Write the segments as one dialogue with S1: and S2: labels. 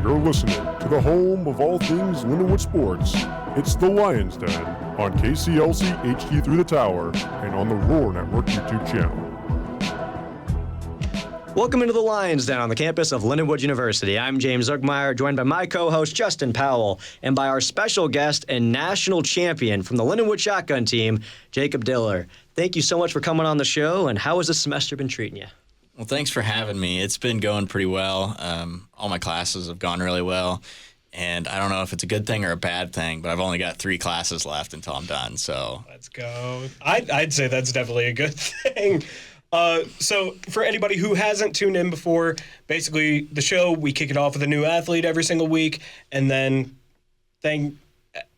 S1: You're listening to the home of all things Lindenwood sports. It's the Lions Den on KCLC HD through the Tower and on the Roar Network YouTube channel.
S2: Welcome into the Lions Den on the campus of Lindenwood University. I'm James Zuckmeyer, joined by my co-host Justin Powell, and by our special guest and national champion from the Lindenwood Shotgun team, Jacob Diller. Thank you so much for coming on the show, and how has this semester been treating you?
S3: Well, thanks for having me. It's been going pretty well. All my classes have gone really well, and I don't know if it's a good thing or a bad thing, but I've only got 3 classes left until I'm done. So
S4: let's go. I'd say that's definitely a good thing. So for anybody who hasn't tuned in before, basically the show, we kick it off with a new athlete every single week, and then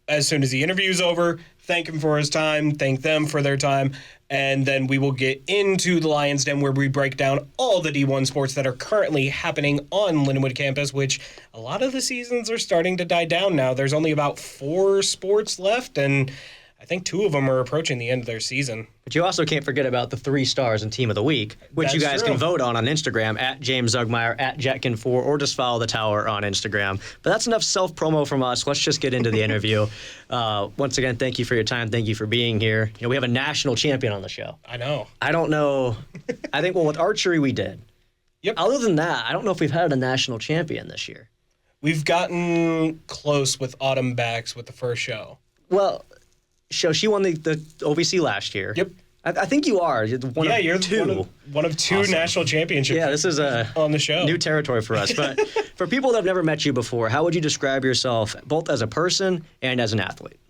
S4: as soon as the interview's over, thank him for his time, thank them for their time, and then we will get into the Lions Den where we break down all the D1 sports that are currently happening on Lindenwood campus, which a lot of the seasons are starting to die down now. There's only about 4 sports left, and I think 2 of them are approaching the end of their season.
S2: But you also can't forget about the 3 stars and team of the week, which you guys can vote on Instagram at James Zuckmeyer, at Jetkin4, or just follow the Tower on Instagram. But that's enough self-promo from us. Let's just get into the interview. Once again, thank you for your time. Thank you for being here. You know, we have a national champion on the show.
S4: I know.
S2: I don't know. I think, well, with archery we did.
S4: Yep.
S2: Other than that, I don't know if we've had a national champion this year.
S4: We've gotten close with Autumn Backs with the first show.
S2: Well, she won the OVC last year.
S4: Yep.
S2: I think you are. You're
S4: you're
S2: 2.
S4: One of 2
S2: Awesome.
S4: national championships.
S2: Yeah, this is
S4: on the show.
S2: New territory for us. But for people that have never met you before, how would you describe yourself both as a person and as an athlete?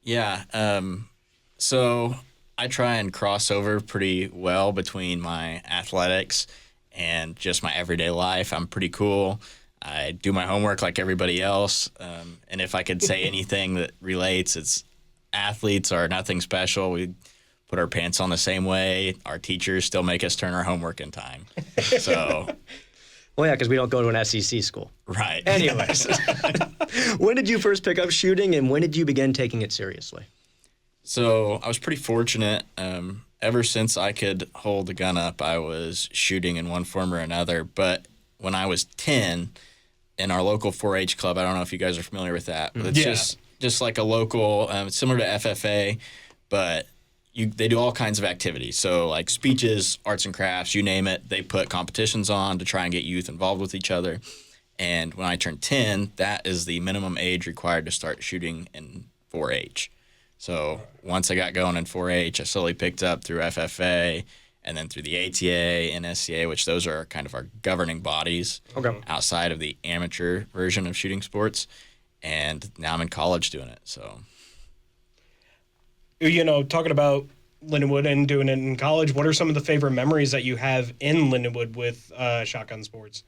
S3: yeah, so I try and cross over pretty well between my athletics and just my everyday life. I'm pretty cool. I do my homework like everybody else, and if I could say anything that relates, it's athletes are nothing special. We put our pants on the same way. Our teachers still make us turn our homework in time. So,
S2: Well, yeah, because we don't go to an SEC school.
S3: right.
S2: Anyways, when did you first pick up shooting, and when did you begin taking it seriously?
S3: So I was pretty fortunate. Ever since I could hold a gun up, I was shooting in one form or another. But when I was 10, in our local 4-H club, I don't know if you guys are familiar with that, but it's just like a local, similar to FFA, but they do all kinds of activities. So like speeches, arts and crafts, you name it, they put competitions on to try and get youth involved with each other. And when I turned 10, that is the minimum age required to start shooting in 4-H. So once I got going in 4-H, I slowly picked up through FFA and then through the ATA and SCA, which those are kind of our governing bodies outside of the amateur version of shooting sports. And now I'm in college doing it. So,
S4: you know, talking about Lindenwood and doing it in college, what are some of the favorite memories that you have in Lindenwood with shotgun sports?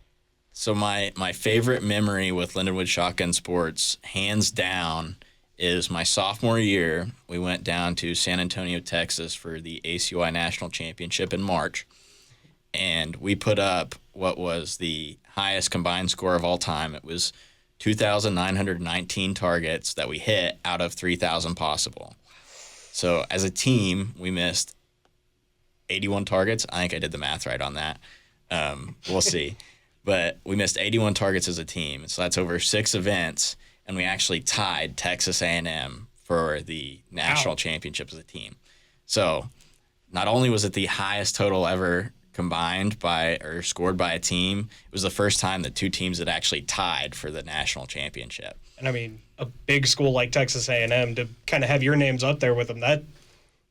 S3: So my favorite memory with Lindenwood Shotgun Sports, hands down, is my sophomore year. We went down to San Antonio, Texas for the ACUI National Championship in March. And we put up what was the highest combined score of all time. It was 2,919 targets that we hit out of 3,000 possible. So as a team, we missed 81 targets. I think I did the math right on that. We'll see. But we missed 81 targets as a team. So that's over 6 events. And we actually tied Texas A&M for the national championship as a team. So not only was it the highest total ever combined by or scored by a team, it was the first time that 2 teams had actually tied for the national championship.
S4: And I mean, a big school like Texas A&M, to kind of have your names up there with them,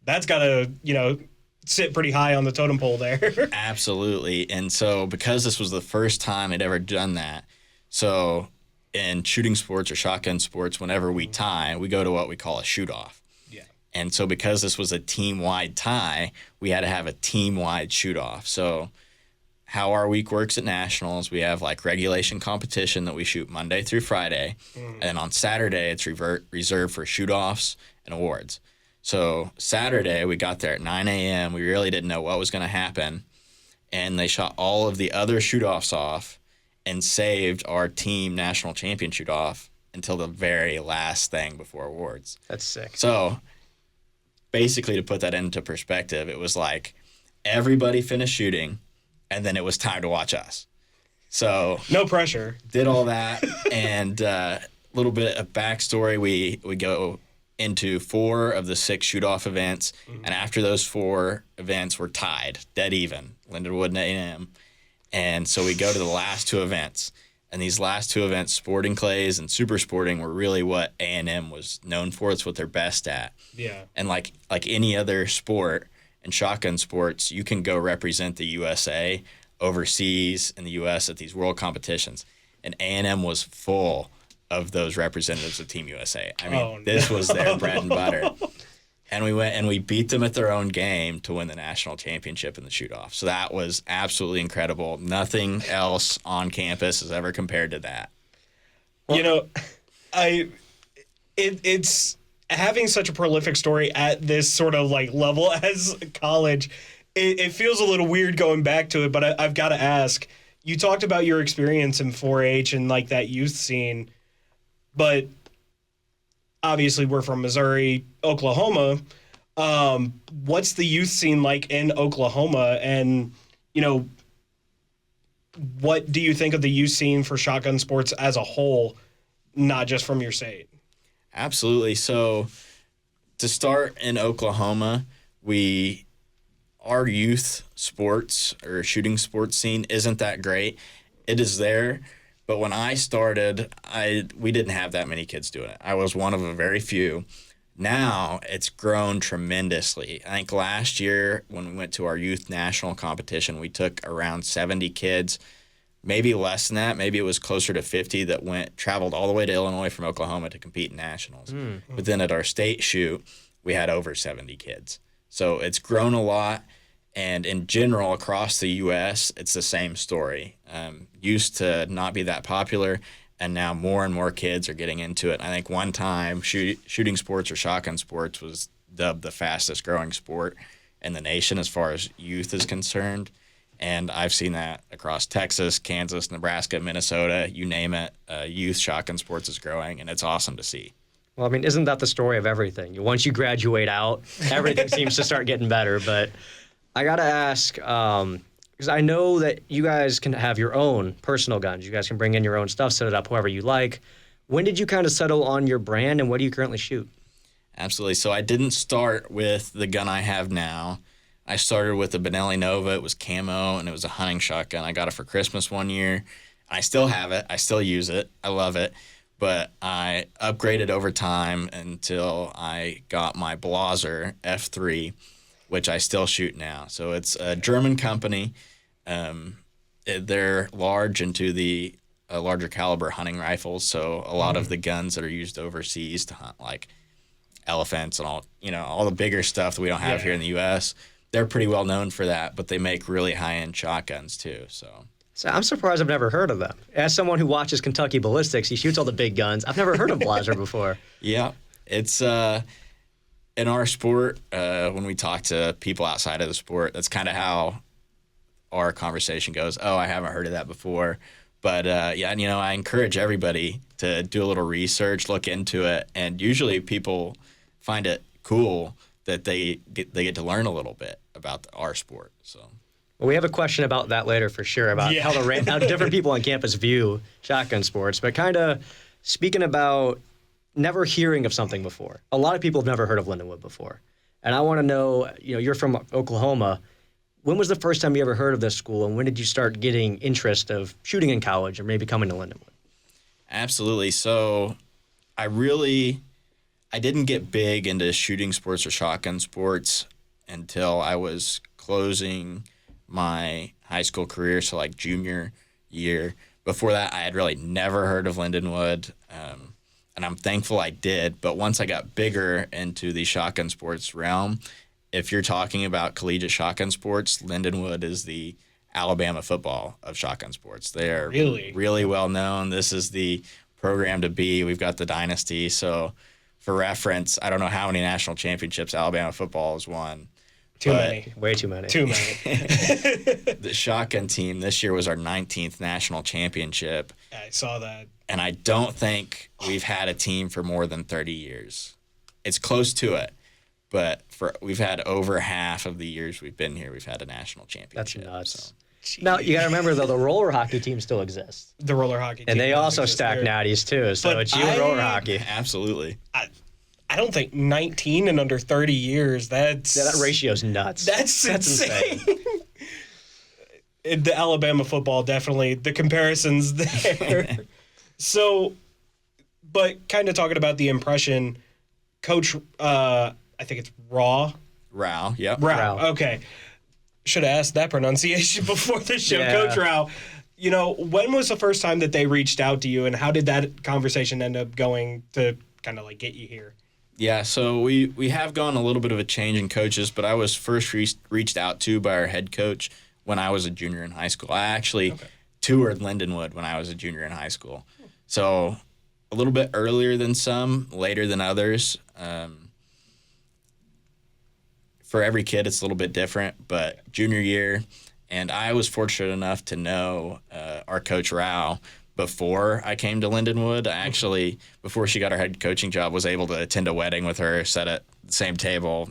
S4: that's got to, you know, sit pretty high on the totem pole there.
S3: Absolutely. And so because this was the first time I'd ever done that, so in shooting sports or shotgun sports, whenever we tie, we go to what we call a shoot-off.
S4: Yeah.
S3: And so because this was a team-wide tie, we had to have a team-wide shoot-off. So how our week works at Nationals, we have like regulation competition that we shoot Monday through Friday. And on Saturday, it's reserved for shoot-offs and awards. So Saturday, we got there at 9 a.m. We really didn't know what was going to happen. And they shot all of the other shoot-offs off and saved our team national champion shoot-off until the very last thing before awards.
S2: That's sick.
S3: So basically, to put that into perspective, it was like everybody finished shooting, and then it was time to watch us. So
S4: no pressure.
S3: Did all that, and a little bit of backstory. We go into 4 of the 6 shoot-off events, and after those 4 events, we're tied, dead even, Lindenwood and A&M. And so we go to the last 2 events, and these last 2 events, sporting clays and super sporting, were really what A&M was known for. It's what they're best at.
S4: Yeah.
S3: And like any other sport in shotgun sports, you can go represent the USA overseas in the U.S. at these world competitions. And A&M was full of those representatives of Team USA. I mean, this was their bread and butter. And we went and we beat them at their own game to win the national championship in the shoot-off. So that was absolutely incredible. Nothing else on campus has ever compared to that.
S4: You know, it's having such a prolific story at this sort of like level as college. It feels a little weird going back to it, but I've got to ask. You talked about your experience in 4-H and like that youth scene, but obviously we're from Missouri, Oklahoma. What's the youth scene like in Oklahoma? And, you know, what do you think of the youth scene for shotgun sports as a whole, not just from your state?
S3: Absolutely. So to start in Oklahoma, our youth sports or shooting sports scene isn't that great. It is there. But when I started, we didn't have that many kids doing it. I was one of a very few. Now it's grown tremendously. I think last year when we went to our youth national competition, we took around 70 kids, maybe less than that. Maybe it was closer to 50 that traveled all the way to Illinois from Oklahoma to compete in nationals. But then at our state shoot, we had over 70 kids. So it's grown a lot. And in general, across the U.S., it's the same story. Used to not be that popular, and now more and more kids are getting into it. I think one time shooting sports or shotgun sports was dubbed the fastest growing sport in the nation as far as youth is concerned. And I've seen that across Texas, Kansas, Nebraska, Minnesota, you name it. Youth shotgun sports is growing, and it's awesome to see.
S2: Well, I mean, isn't that the story of everything? Once you graduate out, everything seems to start getting better, but I got to ask, because I know that you guys can have your own personal guns. You guys can bring in your own stuff, set it up however you like. When did you kind of settle on your brand, and what do you currently shoot?
S3: Absolutely. So I didn't start with the gun I have now. I started with the Benelli Nova. It was camo, and it was a hunting shotgun. I got it for Christmas one year. I still have it. I still use it. I love it. But I upgraded over time until I got my Blaser F3, which I still shoot now. So it's a German company. They're large into the larger caliber hunting rifles. So a lot of the guns that are used overseas to hunt, like elephants and all the bigger stuff that we don't have here in the U.S., they're pretty well known for that. But they make really high-end shotguns too. So
S2: I'm surprised I've never heard of them. As someone who watches Kentucky Ballistics, he shoots all the big guns. I've never heard of Blaser before.
S3: Yeah, it's in our sport, when we talk to people outside of the sport, that's kind of how our conversation goes. Oh, I haven't heard of that before. But, I encourage everybody to do a little research, look into it. And usually people find it cool that they get to learn a little bit about our sport. So,
S2: well, we have a question about that later for sure, about how different people on campus view shotgun sports. But kind of speaking about never hearing of something before. A lot of people have never heard of Lindenwood before. And I want to know, you're from Oklahoma. When was the first time you ever heard of this school, and when did you start getting interest of shooting in college or maybe coming to Lindenwood?
S3: Absolutely. So I didn't get big into shooting sports or shotgun sports until I was closing my high school career, so like junior year. Before that, I had really never heard of Lindenwood. And I'm thankful I did. But once I got bigger into the shotgun sports realm, if you're talking about collegiate shotgun sports, Lindenwood is the Alabama football of shotgun sports. They are really well known. This is the program to be. We've got the dynasty. So for reference, I don't know how many national championships Alabama football has won.
S4: Too many.
S2: Way too many.
S4: Too many.
S3: The shotgun team this year was our 19th national championship.
S4: I saw that.
S3: And I don't think we've had a team for more than 30 years. It's close to it, but we've had over half of the years we've been here, we've had a national championship.
S2: That's nuts.
S3: So
S2: Now, you got to remember, though, the roller hockey team still exists.
S4: The roller hockey team.
S2: And they also stack natties, too. So it's you and roller hockey.
S3: Absolutely.
S4: I don't think 19 and under 30 years, that
S2: ratio's nuts.
S4: That's insane. The Alabama football, definitely. The comparisons there. So, but kind of talking about the impression, Coach, I think it's Rao,
S3: yep.
S2: Rao.
S4: Okay. Should have asked that pronunciation before the show.
S2: Yeah.
S4: Coach Rao, when was the first time that they reached out to you, and how did that conversation end up going to kind of like get you here?
S3: Yeah, so we have gone a little bit of a change in coaches, but I was first reached out to by our head coach when I was a junior in high school. I actually toured Lindenwood when I was a junior in high school. So a little bit earlier than some, later than others. For every kid, it's a little bit different, but junior year, and I was fortunate enough to know our coach Rao before I came to Lindenwood. I actually, before she got her head coaching job, was able to attend a wedding with her, sat at the same table,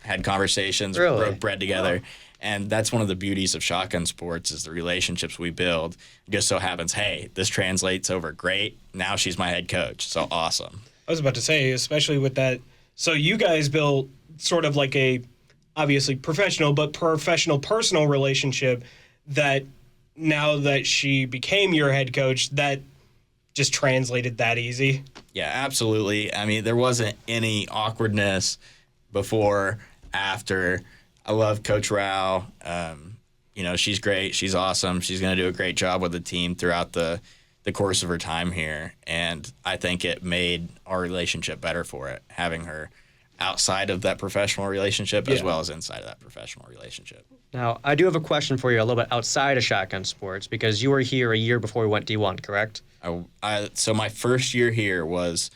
S3: had conversations, broke bread together. Oh. And that's one of the beauties of shotgun sports is the relationships we build. It just so happens, hey, this translates over great. Now she's my head coach. So awesome.
S4: I was about to say, especially with that. So you guys built sort of like a, obviously professional, but professional personal relationship that now that she became your head coach, that just translated that easy.
S3: Yeah, absolutely. I mean, there wasn't any awkwardness before, after. I love Coach Rao. She's great. She's awesome. She's going to do a great job with the team throughout the course of her time here. And I think it made our relationship better for it, having her outside of that professional relationship as well as inside of that professional relationship.
S2: Now, I do have a question for you a little bit outside of shotgun sports, because you were here a year before we went D1, correct?
S3: So my first year here was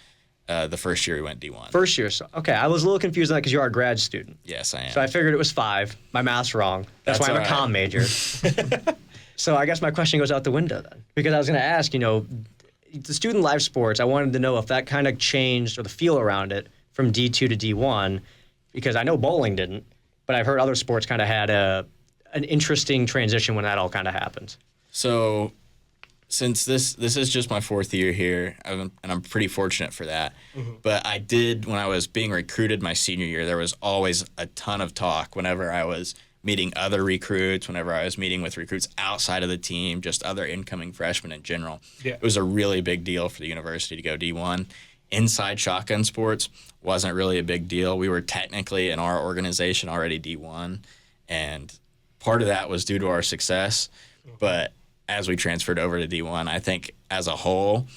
S3: the first year we went D1.
S2: First year. So, okay, I was a little confused on that because you are a grad student.
S3: Yes, I am.
S2: So I figured it was 5. My math's wrong. That's why I'm a comm major. So I guess my question goes out the window then. Because I was going to ask, the student life sports, I wanted to know if that kind of changed, or the feel around it, from D2 to D1, because I know bowling didn't, but I've heard other sports kind of had an interesting transition when that all kind of happened.
S3: So since this is just my 4th year here, and I'm pretty fortunate for that, but I did, when I was being recruited my senior year, there was always a ton of talk whenever I was meeting other recruits, whenever I was meeting with recruits outside of the team, just other incoming freshmen in general. Yeah. It was a really big deal for the university to go D1. Inside shotgun sports wasn't really a big deal. We were technically in our organization already D1, and part of that was due to our success. But as we transferred over to D1, I think as a whole,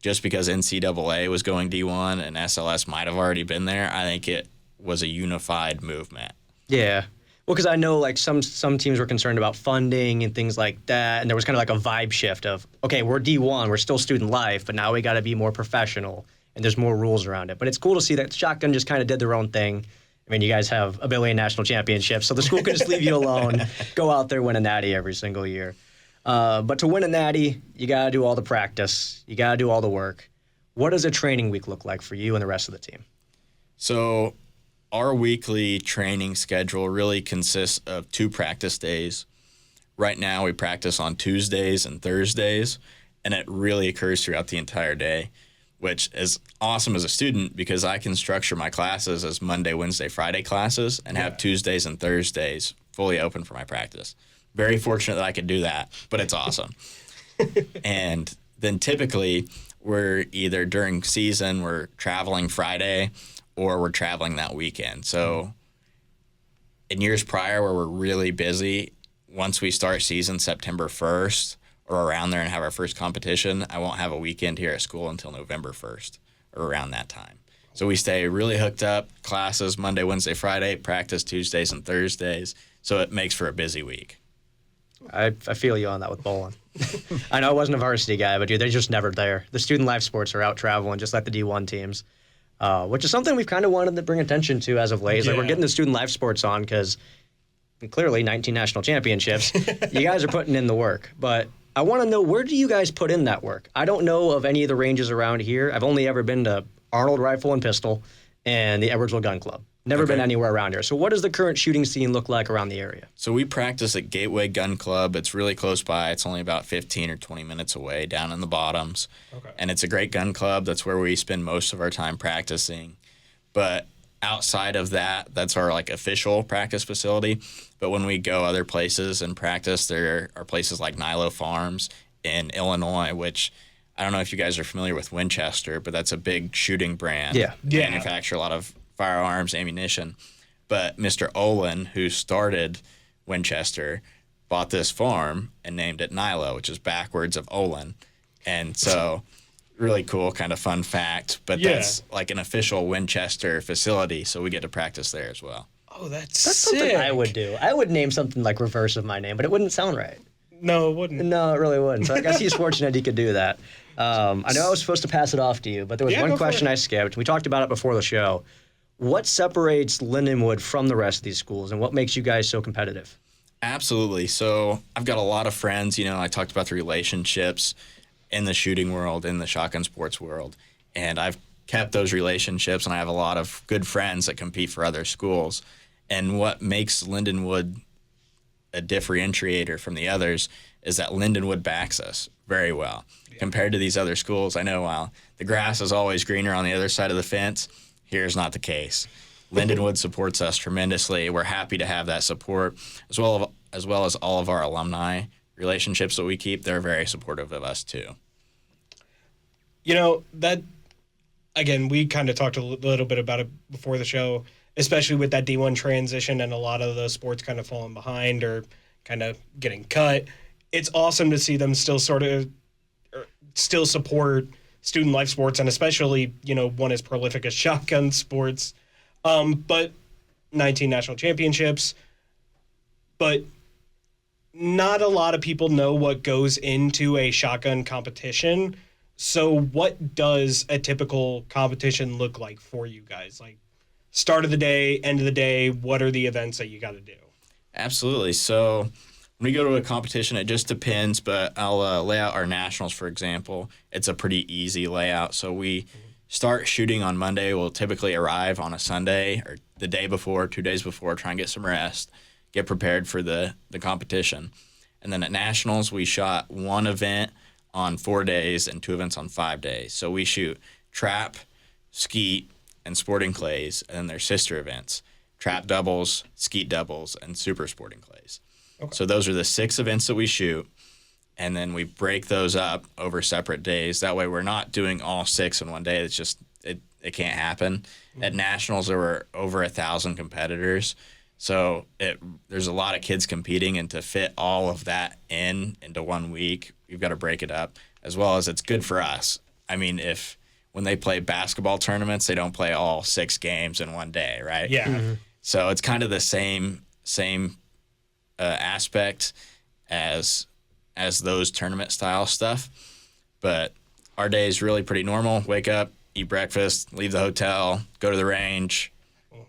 S3: just because NCAA was going D1 and SLS might have already been there, I think it was a unified movement.
S2: Yeah. Well, because I know like some teams were concerned about funding and things like that, and there was kind of like a vibe shift of, okay, we're D1, we're still student life, but now we got to be more professional, and there's more rules around it. But it's cool to see that shotgun just kind of did their own thing. I mean, you guys have a billion national championships, so the school could just leave you alone, go out there, win a natty every single year. But to win a natty, you got to do all the practice, you got to do all the work. What does a training week look like for you and the rest of the team?
S3: So our weekly training schedule really consists of 2 practice days. Right now we practice on Tuesdays and Thursdays, and it really occurs throughout the entire day, which is awesome as a student because I can structure my classes as Monday, Wednesday, Friday classes and have Tuesdays and Thursdays fully open for my practice. Very fortunate that I could do that, but it's awesome. And then typically we're either during season, we're traveling Friday, or we're traveling that weekend. So in years prior where we're really busy, once we start season September 1st or around there and have our first competition, I won't have a weekend here at school until November 1st or around that time. So we stay really hooked up, classes Monday, Wednesday, Friday, practice Tuesdays and Thursdays. So it makes for a busy week.
S2: I feel you on that with bowling. I know I wasn't a varsity guy, but dude, they're just never there. The student life sports are out traveling just like the D1 teams. Which is something we've kind of wanted to bring attention to as of late. Like we're getting the student life sports on because clearly 19 national championships. You guys are putting in the work. But I want to know, where do you guys put in that work? I don't know of any of the ranges around here. I've only ever been to Arnold Rifle and Pistol and the Edwardsville Gun Club. Never been anywhere around here. So what does the current shooting scene look like around the area?
S3: So we practice at Gateway Gun Club. It's really close by. It's only about 15 or 20 minutes away down in the bottoms. Okay. And it's a great gun club. That's where we spend most of our time practicing. But outside of that, that's our official practice facility. But when we go other places and practice, there are places like Nilo Farms in Illinois, which I don't know if you guys are familiar with Winchester, but that's a big shooting brand.
S2: Yeah.
S3: They manufacture a lot of firearms, ammunition. But Mr. Olin, who started Winchester, bought this farm and named it Nilo, which is backwards of Olin. And so really cool, kind of fun fact. But that's like an official Winchester facility, so we get to practice there as well.
S4: Oh, that's
S2: something
S4: sick.
S2: I would do. I would name something like reverse of my name, but it wouldn't sound right.
S4: No, it wouldn't.
S2: No, it really wouldn't. So I guess he's fortunate he could do that. I know I was supposed to pass it off to you, but there was one question I skipped. We talked about it before the show. What separates Lindenwood from the rest of these schools, and what makes you guys so competitive?
S3: Absolutely. So I've got a lot of friends. I talked about the relationships in the shooting world, in the shotgun sports world, and I've kept those relationships, and I have a lot of good friends that compete for other schools. And what makes Lindenwood a differentiator from the others is that Lindenwood backs us very well. Compared to these other schools, I know while the grass is always greener on the other side of the fence, here's not the case. Lindenwood supports us tremendously. We're happy to have that support, as well as all of our alumni relationships that we keep. They're very supportive of us too.
S4: That, again, we kind of talked a little bit about it before the show, especially with that D1 transition and a lot of the sports kind of falling behind or kind of getting cut. It's awesome to see them still still support student life sports, and especially, one as prolific as shotgun sports. But 19 national championships. But not a lot of people know what goes into a shotgun competition. So what does a typical competition look like for you guys? Like start of the day, end of the day, what are the events that you got to do?
S3: Absolutely. So when we go to a competition, it just depends, but I'll lay out our nationals, for example. It's a pretty easy layout. So we start shooting on Monday. We'll typically arrive on a Sunday or the day before, 2 days before, try and get some rest, get prepared for the competition. And then at nationals, we shot one event on 4 days and 2 events on 5 days. So we shoot trap, skeet, and sporting clays, and then their sister events, trap doubles, skeet doubles, and super sporting clays. Okay. So those are the 6 events that we shoot, and then we break those up over separate days. That way we're not doing all 6 in one day. It's just, it can't happen. Mm-hmm. At nationals, there were over 1,000 competitors. So there's a lot of kids competing, and to fit all of that into 1 week, we've got to break it up, as well as it's good for us. I mean, when they play basketball tournaments, they don't play all 6 games in one day, right?
S4: Yeah.
S2: Mm-hmm.
S3: So it's kind of the same aspect as those tournament style stuff, but our day is really pretty normal. Wake up, eat breakfast, leave the hotel, go to the range,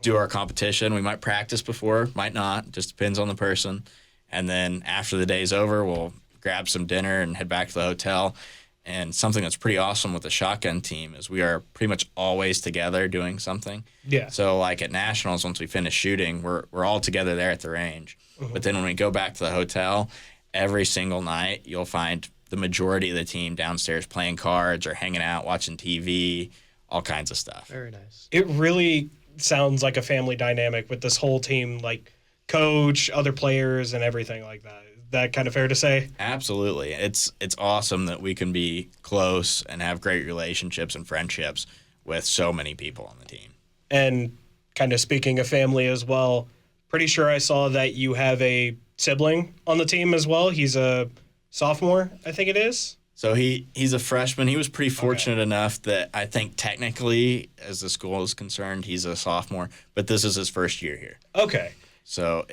S3: do our competition. We might practice before, might not, just depends on the person. And then after the day's over, we'll grab some dinner and head back to the hotel. And something that's pretty awesome with the shotgun team is we are pretty much always together doing something.
S4: Yeah.
S3: So like at nationals, once we finish shooting, we're all together there at the range. Mm-hmm. But then when we go back to the hotel, every single night you'll find the majority of the team downstairs playing cards or hanging out, watching TV, all kinds of stuff.
S2: Very nice.
S4: It really sounds like a family dynamic with this whole team, like coach, other players, and everything like that. Is that kind of fair to say?
S3: Absolutely. It's awesome that we can be close and have great relationships and friendships with so many people on the team.
S4: And kind of speaking of family as well, pretty sure I saw that you have a sibling on the team as well. He's a sophomore, I think it is.
S3: So he's a freshman. He was pretty fortunate enough that I think technically, as the school is concerned, he's a sophomore, but this is his first year here.
S4: Okay.
S3: So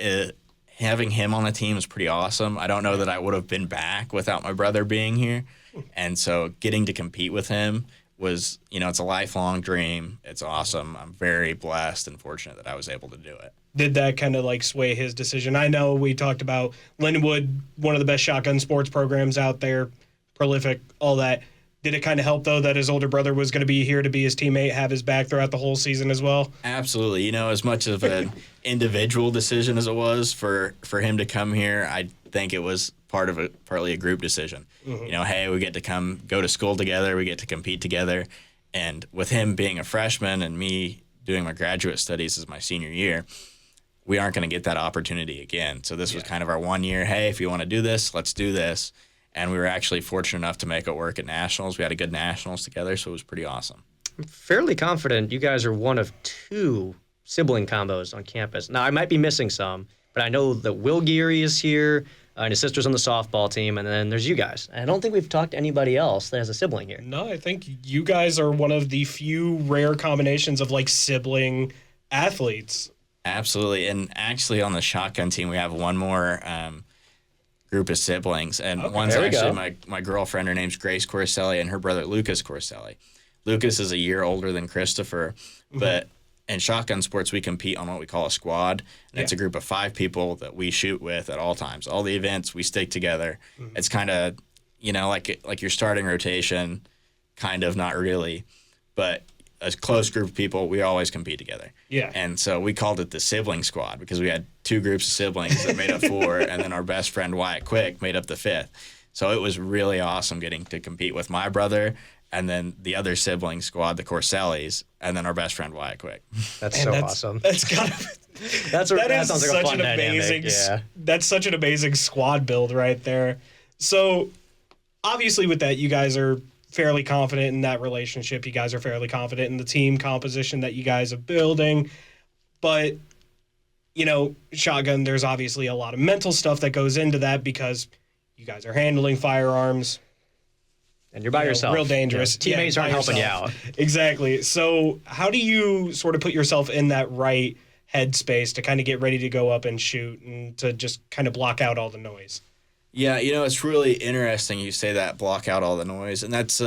S3: having him on the team is pretty awesome. I don't know that I would have been back without my brother being here. And so getting to compete with him was, it's a lifelong dream. It's awesome. I'm very blessed and fortunate that I was able to do it.
S4: Did that kind of sway his decision? I know we talked about Lindenwood, one of the best shotgun sports programs out there, prolific, all that. Did it kind of help, though, that his older brother was going to be here to be his teammate, have his back throughout the whole season as well?
S3: Absolutely. As much of an individual decision as it was for him to come here, I think it was partly a group decision. Hey, we get to go to school together, we get to compete together. And with him being a freshman and me doing my graduate studies as my senior year, we aren't going to get that opportunity again. So this was kind of our 1 year, hey, if you want to do this, let's do this. And we were actually fortunate enough to make it work at nationals. We had a good nationals together, so it was pretty awesome.
S2: I'm fairly confident you guys are one of 2 sibling combos on campus. Now, I might be missing some, but I know that Will Geary is here, and his sister's on the softball team, and then there's you guys. And I don't think we've talked to anybody else that has a sibling here.
S4: No, I think you guys are one of the few rare combinations of, sibling athletes.
S3: Absolutely. And actually on the shotgun team, we have one more group of siblings. And one's actually my girlfriend. Her name's Grace Corselli, and her brother Lucas Corselli. Lucas is a year older than Christopher, but in shotgun sports, we compete on what we call a squad. And it's a group of 5 people that we shoot with at all times. All the events, we stick together. It's kind of, like your starting rotation, kind of, not really. But a close group of people, we always compete together.
S4: Yeah.
S3: And so we called it the sibling squad because we had 2 groups of siblings that made up 4, and then our best friend Wyatt Quick made up the 5th. So it was really awesome getting to compete with my brother and then the other sibling squad, the Corsellis, and then our best friend Wyatt Quick.
S2: That's awesome.
S4: That
S2: That sounds like a fun dynamic. Yeah.
S4: That's such an amazing squad build right there. So obviously with that, you guys are fairly confident in that relationship. You guys are fairly confident in the team composition that you guys are building. But, shotgun, there's obviously a lot of mental stuff that goes into that because you guys are handling firearms.
S2: And you're by yourself.
S4: Real dangerous.
S2: Yeah, teammates aren't helping you out.
S4: Exactly. So how do you sort of put yourself in that right headspace to kind of get ready to go up and shoot and to just kind of block out all the noise?
S3: Yeah, it's really interesting you say that, block out all the noise. And that's,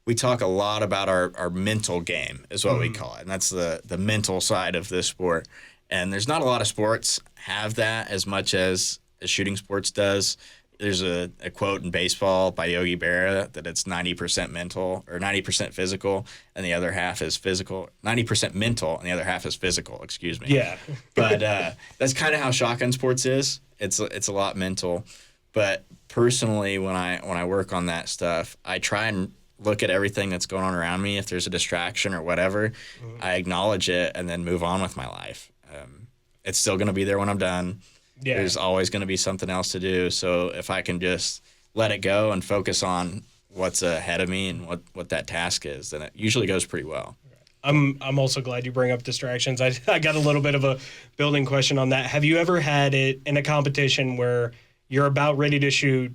S3: we talk a lot about our mental game is what we call it. And that's the mental side of this sport. And there's not a lot of sports have that as much as shooting sports does. There's a quote in baseball by Yogi Berra that it's 90% mental or 90% physical and the other half is physical. 90% mental and the other half is physical, excuse me.
S4: Yeah.
S3: But that's kind of how shotgun sports is. It's a lot mental. But personally, when I work on that stuff, I try and look at everything that's going on around me. If there's a distraction or whatever, I acknowledge it and then move on with my life. It's still going to be there when I'm done. Yeah. There's always going to be something else to do. So if I can just let it go and focus on what's ahead of me and what that task is, then it usually goes pretty well.
S4: I'm also glad you bring up distractions. I got a little bit of a building question on that. Have you ever had it in a competition where you're about ready to shoot,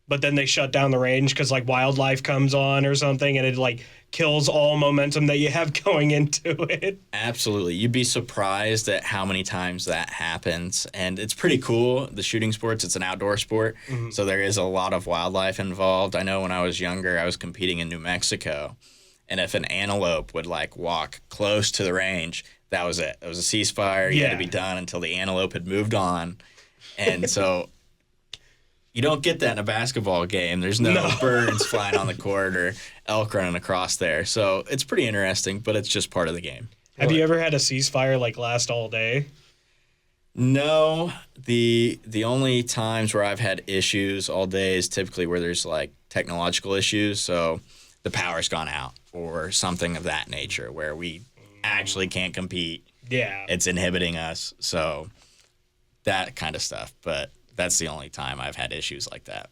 S4: but then they shut down the range because wildlife comes on or something and it kills all momentum that you have going into it?
S3: Absolutely. You'd be surprised at how many times that happens. And it's pretty cool. The shooting sports, it's an outdoor sport. So there is a lot of wildlife involved. I know when I was younger, I was competing in New Mexico. And if an antelope would walk close to the range, that was it. It was a ceasefire. You had to be done until the antelope had moved on. And so you don't get that in a basketball game. There's no birds flying on the court or elk running across there. So it's pretty interesting, but it's just part of the game.
S4: Have you ever had a ceasefire last all day?
S3: No. The only times where I've had issues all day is typically where there's technological issues. So the power's gone out or something of that nature where we actually can't compete.
S4: Yeah.
S3: It's inhibiting us. So that kind of stuff. But that's the only time I've had issues like that.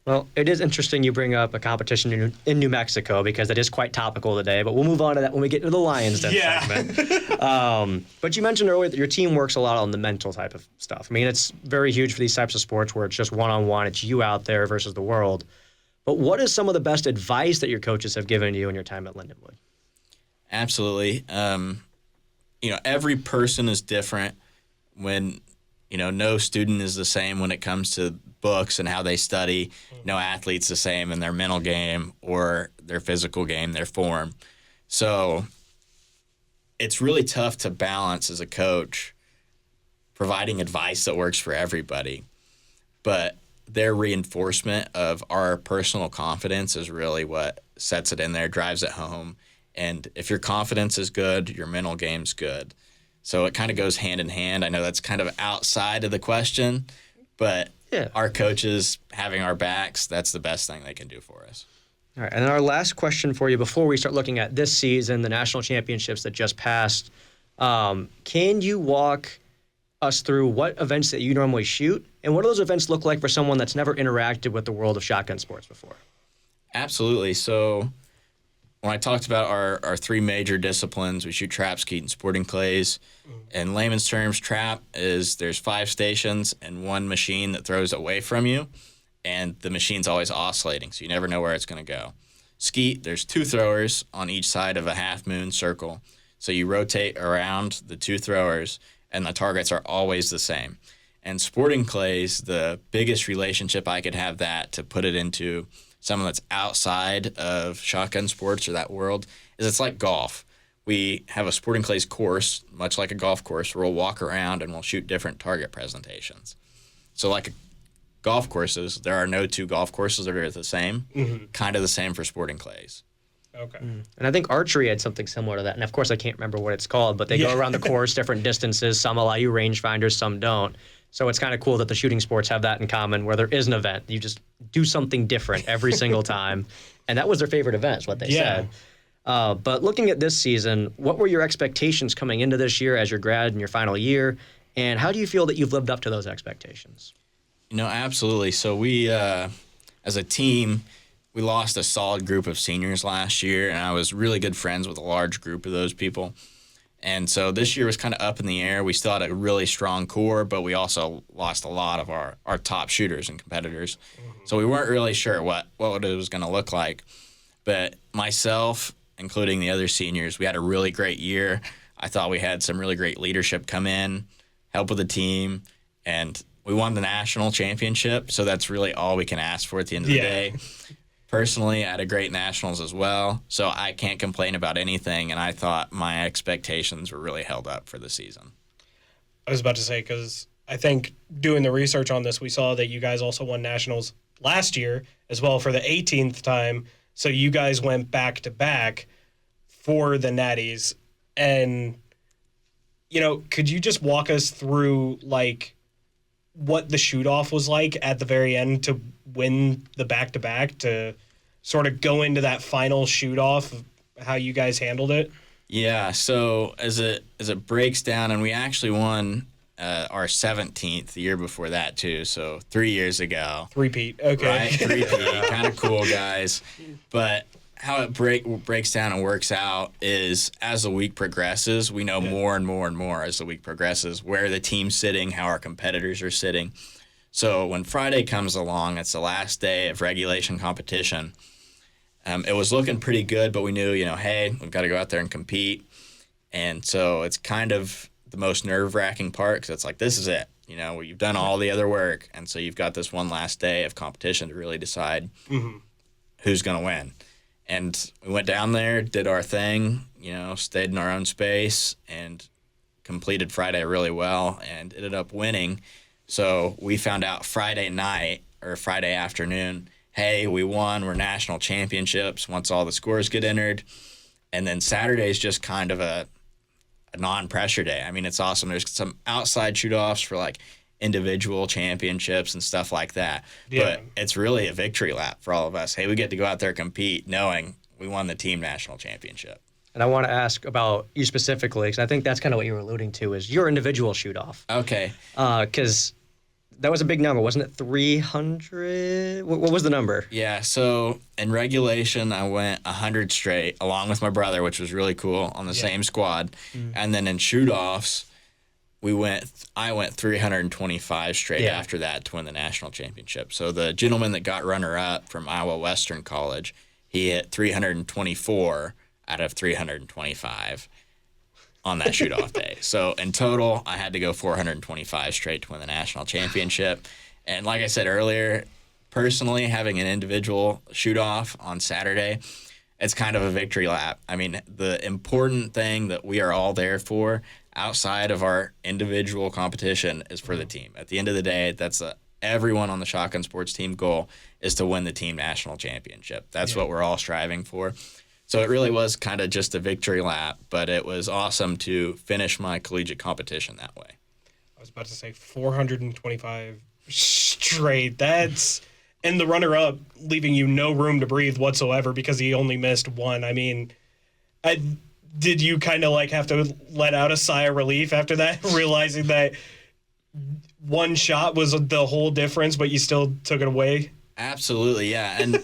S2: Well, it is interesting you bring up a competition in New Mexico because it is quite topical today, but we'll move on to that when we get to the Lions Den segment. But you mentioned earlier that your team works a lot on the mental type of stuff. I mean, it's very huge for these types of sports where it's just one-on-one, it's you out there versus the world. But what is some of the best advice that your coaches have given you in your time at Lindenwood?
S3: Absolutely. Every person is different when no student is the same when it comes to books and how they study. No athlete's the same in their mental game or their physical game, their form. So it's really tough to balance as a coach providing advice that works for everybody. But their reinforcement of our personal confidence is really what sets it in there, drives it home. And if your confidence is good, your mental game's good. So it kind of goes hand in hand. I know that's kind of outside of the question, but our coaches having our backs, that's the best thing they can do for us.
S2: All right, and our last question for you before we start looking at this season, the national championships that just passed, can you walk us through what events that you normally shoot, and what do those events look like for someone that's never interacted with the world of shotgun sports before?
S3: Absolutely. So when I talked about our three major disciplines, we shoot trap, skeet, and sporting clays. In layman's terms, trap is there's 5 stations and one machine that throws away from you, and the machine's always oscillating, so you never know where it's going to go. Skeet, there's 2 throwers on each side of a half-moon circle, so you rotate around the 2 throwers, and the targets are always the same. And sporting clays, the biggest relationship I could have that to put it into someone that's outside of shotgun sports or that world is it's like golf. We have a sporting clays course, much like a golf course, where we'll walk around and we'll shoot different target presentations. So like golf courses, there are no 2 golf courses that are the same, kind of the same for sporting clays.
S4: Okay.
S2: And I think archery had something similar to that. And of course, I can't remember what it's called, but they go around the course, different distances. Some allow you rangefinders, some don't. So it's kind of cool that the shooting sports have that in common, where there is an event. You just do something different every single time. And that was their favorite event, is what they said. But looking at this season, what were your expectations coming into this year as your grad in your final year? And how do you feel that you've lived up to those expectations?
S3: Absolutely. So we, as a team, we lost a solid group of seniors last year, and I was really good friends with a large group of those people. And so this year was kind of up in the air. We still had a really strong core, but we also lost a lot of our top shooters and competitors. So we weren't really sure what it was going to look like. But myself, including the other seniors, we had a really great year. I thought we had some really great leadership come in, help with the team, and we won the national championship. So that's really all we can ask for at the end of the day. Personally, I had a great nationals as well, so I can't complain about anything, and I thought my expectations were really held up for the season.
S4: I was about to say, because I think doing the research on this, we saw that you guys also won nationals last year as well for the 18th time, so you guys went back-to-back for the Natties. And, could you just walk us through, what the shoot-off was like at the very end to win the back-to-back, to sort of go into that final shoot-off, of how you guys handled it?
S3: Yeah, so as it breaks down, and we actually won our 17th the year before that too, so 3 years ago.
S4: Three-peat, okay.
S3: Right, three-peat, kind of cool, guys. But how it breaks down and works out is as the week progresses, we know more and more and more as the week progresses where the team's sitting, how our competitors are sitting. So when Friday comes along, it's the last day of regulation competition. It was looking pretty good, but we knew, hey, we've got to go out there and compete. And so it's kind of the most nerve-wracking part, because it's like, this is it. You've done all the other work, and so you've got this one last day of competition to really decide who's going to win. And we went down there, did our thing, stayed in our own space, and completed Friday really well, and ended up winning. So we found out Friday night or Friday afternoon, hey, we won, we're national championships once all the scores get entered. And then Saturday's just kind of a non-pressure day. I mean, it's awesome. There's some outside shoot-offs for individual championships and stuff like that. But it's really a victory lap for all of us. Hey, we get to go out there and compete knowing we won the team national championship.
S2: And I want to ask about you specifically, because I think that's kind of what you were alluding to, is your individual shoot-off.
S3: Okay.
S2: Because that was a big number, wasn't it? 300? What was the number?
S3: Yeah, so in regulation, I went 100 straight, along with my brother, which was really cool, on the same squad. And then in shoot-offs, I went 325 straight after that to win the national championship. So the gentleman that got runner-up from Iowa Western College, he hit 324 out of 325 on that shoot-off day. So in total, I had to go 425 straight to win the national championship. And like I said earlier, personally, having an individual shoot-off on Saturday, it's kind of a victory lap. I mean, the important thing that we are all there for outside of our individual competition is for the team. At the end of the day, that's everyone on the Shotgun Sports team goal is to win the team national championship. That's what we're all striving for. So it really was kind of just a victory lap, but it was awesome to finish my collegiate competition that way.
S4: I was about to say 425 straight. That's and the runner-up leaving you no room to breathe whatsoever because he only missed one. I mean, did you kind of like have to let out a sigh of relief after that, realizing that one shot was the whole difference, but you still took it away?
S3: Absolutely, yeah. And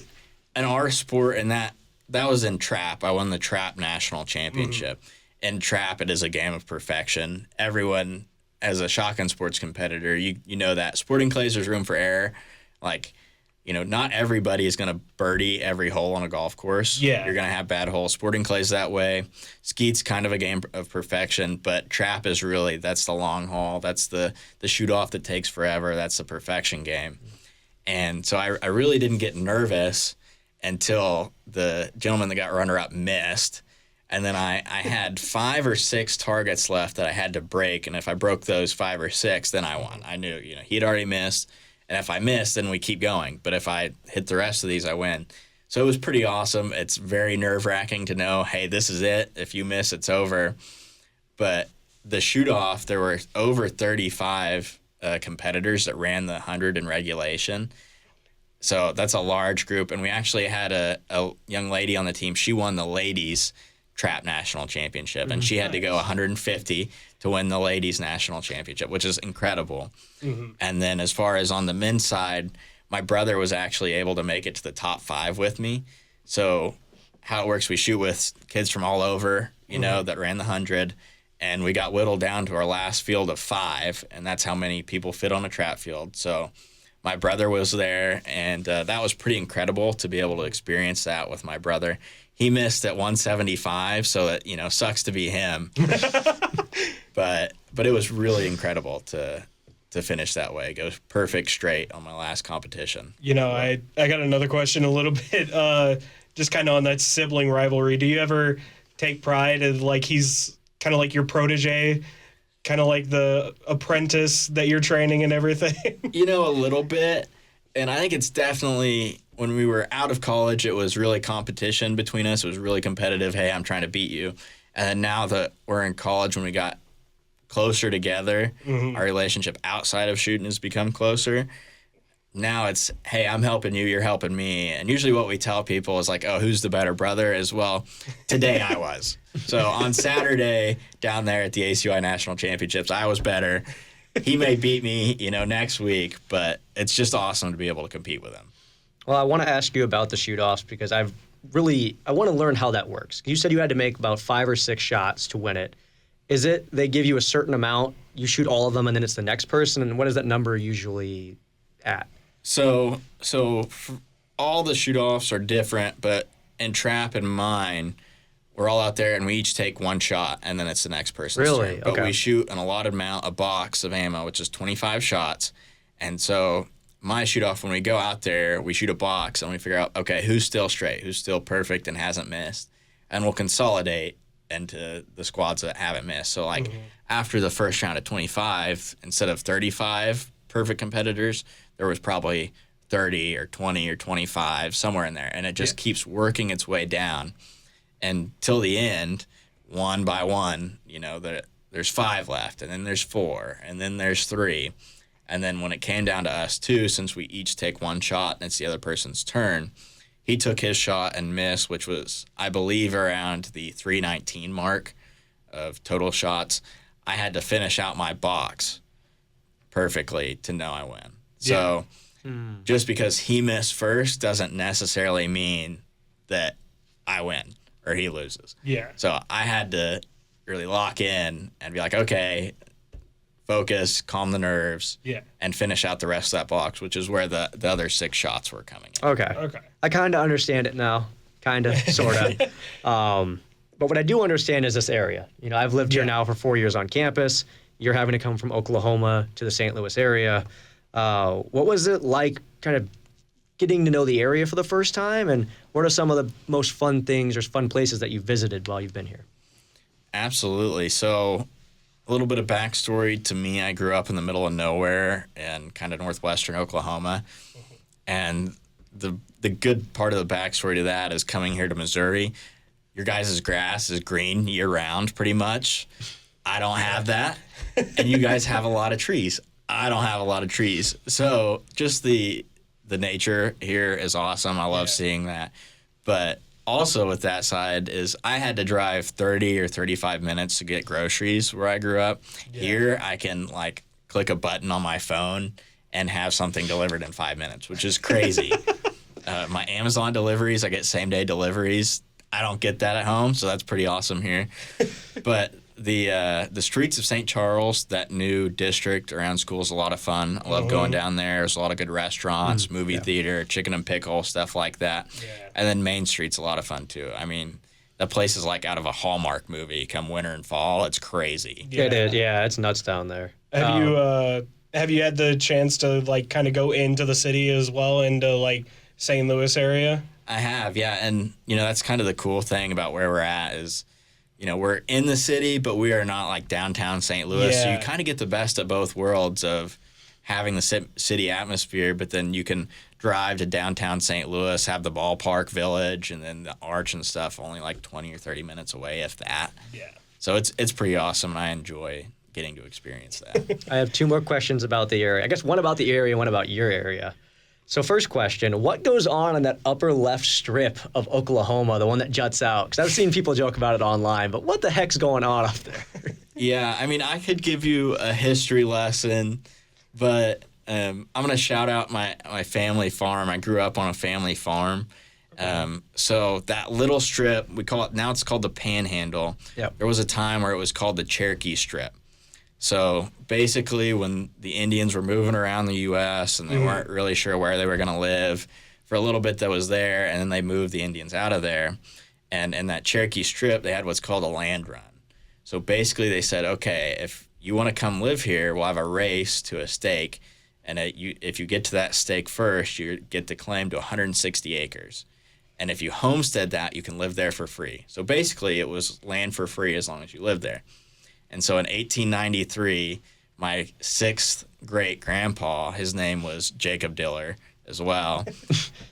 S3: in our sport, and that was in trap. I won the trap national championship. In trap, it is a game of perfection. Everyone, as a Shotgun Sports competitor, you know that sporting clays, there's room for error. Like, you know, not everybody is going to birdie every hole on a golf course.
S4: Yeah.
S3: You're going to have bad holes. Sporting clay's that way. Skeet's kind of a game of perfection, but trap is really, that's the long haul. That's the shoot-off that takes forever. That's the perfection game. And so I really didn't get nervous until the gentleman that got runner-up missed. And then I had 5 or 6 targets left that I had to break, and if I broke those 5 or 6, then I won. I knew, you know, he'd already missed. And if I miss, then we keep going. But if I hit the rest of these, I win. So it was pretty awesome. It's very nerve-wracking to know, hey, this is it. If you miss, it's over. But the shoot-off, there were over 35 competitors that ran the 100 in regulation. So that's a large group. And we actually had a young lady on the team. She won the ladies' trap national championship. And she had to go 150 to win the ladies' national championship, which is incredible. And then as far as on the men's side, my brother was actually able to make it to the top 5 with me. So how it works, we shoot with kids from all over, you know, that ran the 100, and we got whittled down to our last field of 5, and that's how many people fit on a trap field. So my brother was there, and that was pretty incredible to be able to experience that with my brother. He missed at 175, so it, you know, sucks to be him. But it was really incredible to finish that way. Go perfect straight on my last competition.
S4: You know, I got another question a little bit, just kind of on that sibling rivalry. Do you ever take pride in, like, he's kind of like your protege, kind of like the apprentice that you're training and everything?
S3: You know, a little bit. And I think it's definitely, when we were out of college, it was really competition between us. It was really competitive. Hey, I'm trying to beat you. And then now that we're in college, when we got closer together, our relationship outside of shooting has become closer. Now it's, hey, I'm helping you, you're helping me. And usually what we tell people is like, oh, who's the better brother? As well, today I was. So on Saturday down there at the ACUI National Championships, I was better. He may beat me, you know, next week, but it's just awesome to be able to compete with him.
S2: Well, I want to ask you about the shoot-offs because I want to learn how that works. You said you had to make about 5 or 6 shots to win it. Is it they give you a certain amount, you shoot all of them, and then it's the next person? And what is that number usually at?
S3: So all the shoot-offs are different, but in trap and mine, we're all out there and we each take 1 shot, and then it's the next person's
S2: Really?
S3: turn. But
S2: Okay.
S3: we shoot an allotted amount, a box of ammo, which is 25 shots. And so my shoot-off, when we go out there, we shoot a box and we figure out, okay, who's still straight, who's still perfect and hasn't missed, and we'll consolidate into the squads that haven't missed. So, like, after the first round at 25, instead of 35 perfect competitors, there was probably 30 or 20 or 25, somewhere in there. And it just keeps working its way down until the end, one by one, you know, there's 5 left, and then there's 4, and then there's 3. And then when it came down to us 2, since we each take 1 shot and it's the other person's turn, he took his shot and missed, which was, I believe, around the 319 mark of total shots. I had to finish out my box perfectly to know I win. So just because he missed first doesn't necessarily mean that I win or he loses.
S4: Yeah.
S3: So I had to really lock in and be like, okay, focus, calm the nerves, and finish out the rest of that box, which is where the other 6 shots were coming in.
S2: Okay. I kind of understand it now. Kind of, sort of. But what I do understand is this area. You know, I've lived here now for 4 years on campus. You're having to come from Oklahoma to the St. Louis area. What was it like kind of getting to know the area for the first time? And what are some of the most fun things or fun places that you've visited while you've been here?
S3: Absolutely. So A little bit of backstory to me. I grew up in the middle of nowhere in kind of northwestern Oklahoma. And the good part of the backstory to that is coming here to Missouri. Your guys' grass is green year-round pretty much. I don't have that. And you guys have a lot of trees. I don't have a lot of trees. So just the nature here is awesome. I love seeing that. But also with that side is I had to drive 30 or 35 minutes to get groceries where I grew up. Yeah. Here I can like click a button on my phone and have something delivered in 5 minutes, which is crazy. My Amazon deliveries, I get same-day deliveries. I don't get that at home, so that's pretty awesome here. But the streets of St. Charles, that new district around school, is a lot of fun. I love going down there. There's a lot of good restaurants, movie theater, chicken and pickle, stuff like that. Yeah. And then Main Street's a lot of fun too. I mean, that place is like out of a Hallmark movie. Come winter and fall, it's crazy.
S2: Yeah. It is. Yeah, it's nuts down there.
S4: Have you had the chance to like kind of go into the city as well, into like St. Louis area?
S3: I have, yeah. And, that's kind of the cool thing about where we're at is, we're in the city, but we are not like downtown St. Louis. Yeah. So you kind of get the best of both worlds of having the city atmosphere, but then you can drive to downtown St. Louis, have the ballpark village, and then the arch and stuff only like 20 or 30 minutes away, if that. Yeah. So it's pretty awesome, and I enjoy getting to experience that.
S2: I have two more questions about the area. I guess one about the area, one about your area. So first question, what goes on that upper left strip of Oklahoma, the one that juts out? Because I've seen people joke about it online, but what the heck's going on up there?
S3: Yeah, I mean, I could give you a history lesson, but I'm going to shout out my family farm. I grew up on a family farm. So that little strip, now it's called the Panhandle. Yep. There was a time where it was called the Cherokee Strip. So basically when the Indians were moving around the U.S. and they weren't really sure where they were going to live, for a little bit that was there, and then they moved the Indians out of there. And in that Cherokee Strip, they had what's called a land run. So basically they said, okay, if you want to come live here, we'll have a race to a stake. And if you get to that stake first, you get the claim to 160 acres. And if you homestead that, you can live there for free. So basically it was land for free as long as you lived there. And so in 1893, my sixth great-grandpa, his name was Jacob Diller as well,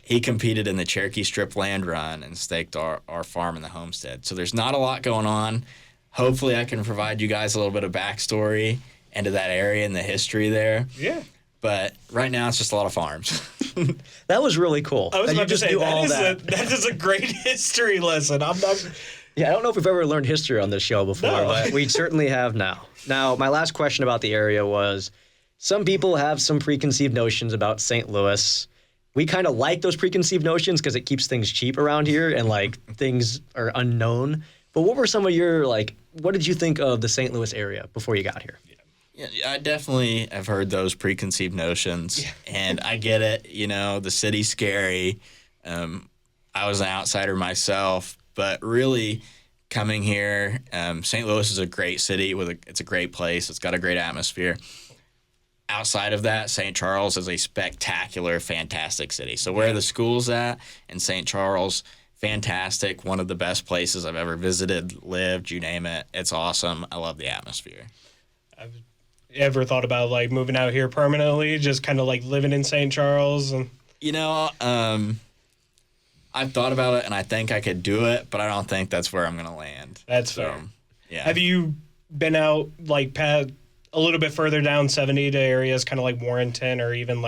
S3: he competed in the Cherokee Strip land run and staked our farm in the homestead. So there's not a lot going on. Hopefully I can provide you guys a little bit of backstory into that area and the history there.
S4: Yeah.
S3: But right now it's just a lot of farms.
S2: That was really cool.
S4: I was about to say, that is a great history lesson.
S2: Yeah, I don't know if we've ever learned history on this show before, but we certainly have now. Now, my last question about the area was, some people have some preconceived notions about St. Louis. We kind of like those preconceived notions because it keeps things cheap around here and, like, things are unknown. But what were some of your, what did you think of the St. Louis area before you got here?
S3: Yeah, I definitely have heard those preconceived notions, and I get it. The city's scary. I was an outsider myself. But really, coming here, St. Louis is a great city. It's a great place. It's got a great atmosphere. Outside of that, St. Charles is a spectacular, fantastic city. So where the school's at in St. Charles, fantastic. One of the best places I've ever visited, lived, you name it. It's awesome. I love the atmosphere.
S4: I've ever thought about moving out here permanently, just kind of living in St. Charles? And
S3: I've thought about it, and I think I could do it, but I don't think that's where I'm going to land.
S4: That's fair. Yeah. Have you been out, a little bit further down 70 to areas kind of like Warrenton or even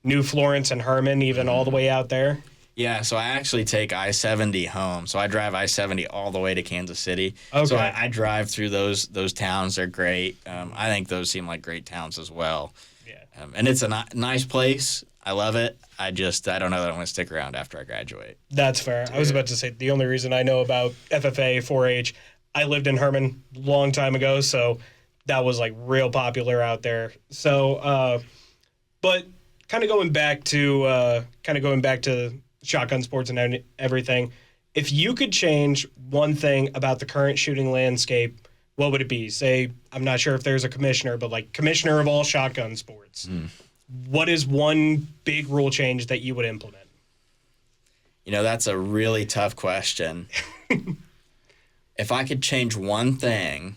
S4: New Florence and Herman, even all the way out there?
S3: Yeah, so I actually take I-70 home. So I drive I-70 all the way to Kansas City.
S4: Okay.
S3: So I drive through those towns. They're great. I think those seem like great towns as well. Yeah. And it's a nice place. I love it. I don't know that I'm going to stick around after I graduate.
S4: That's fair. I was about to say, the only reason I know about FFA, 4-H, I lived in Herman a long time ago, so that was real popular out there. So, but kind of going back to shotgun sports and everything, if you could change one thing about the current shooting landscape, what would it be? Say, I'm not sure if there's a commissioner, but commissioner of all shotgun sports. What is one big rule change that you would implement?
S3: That's a really tough question. If I could change one thing,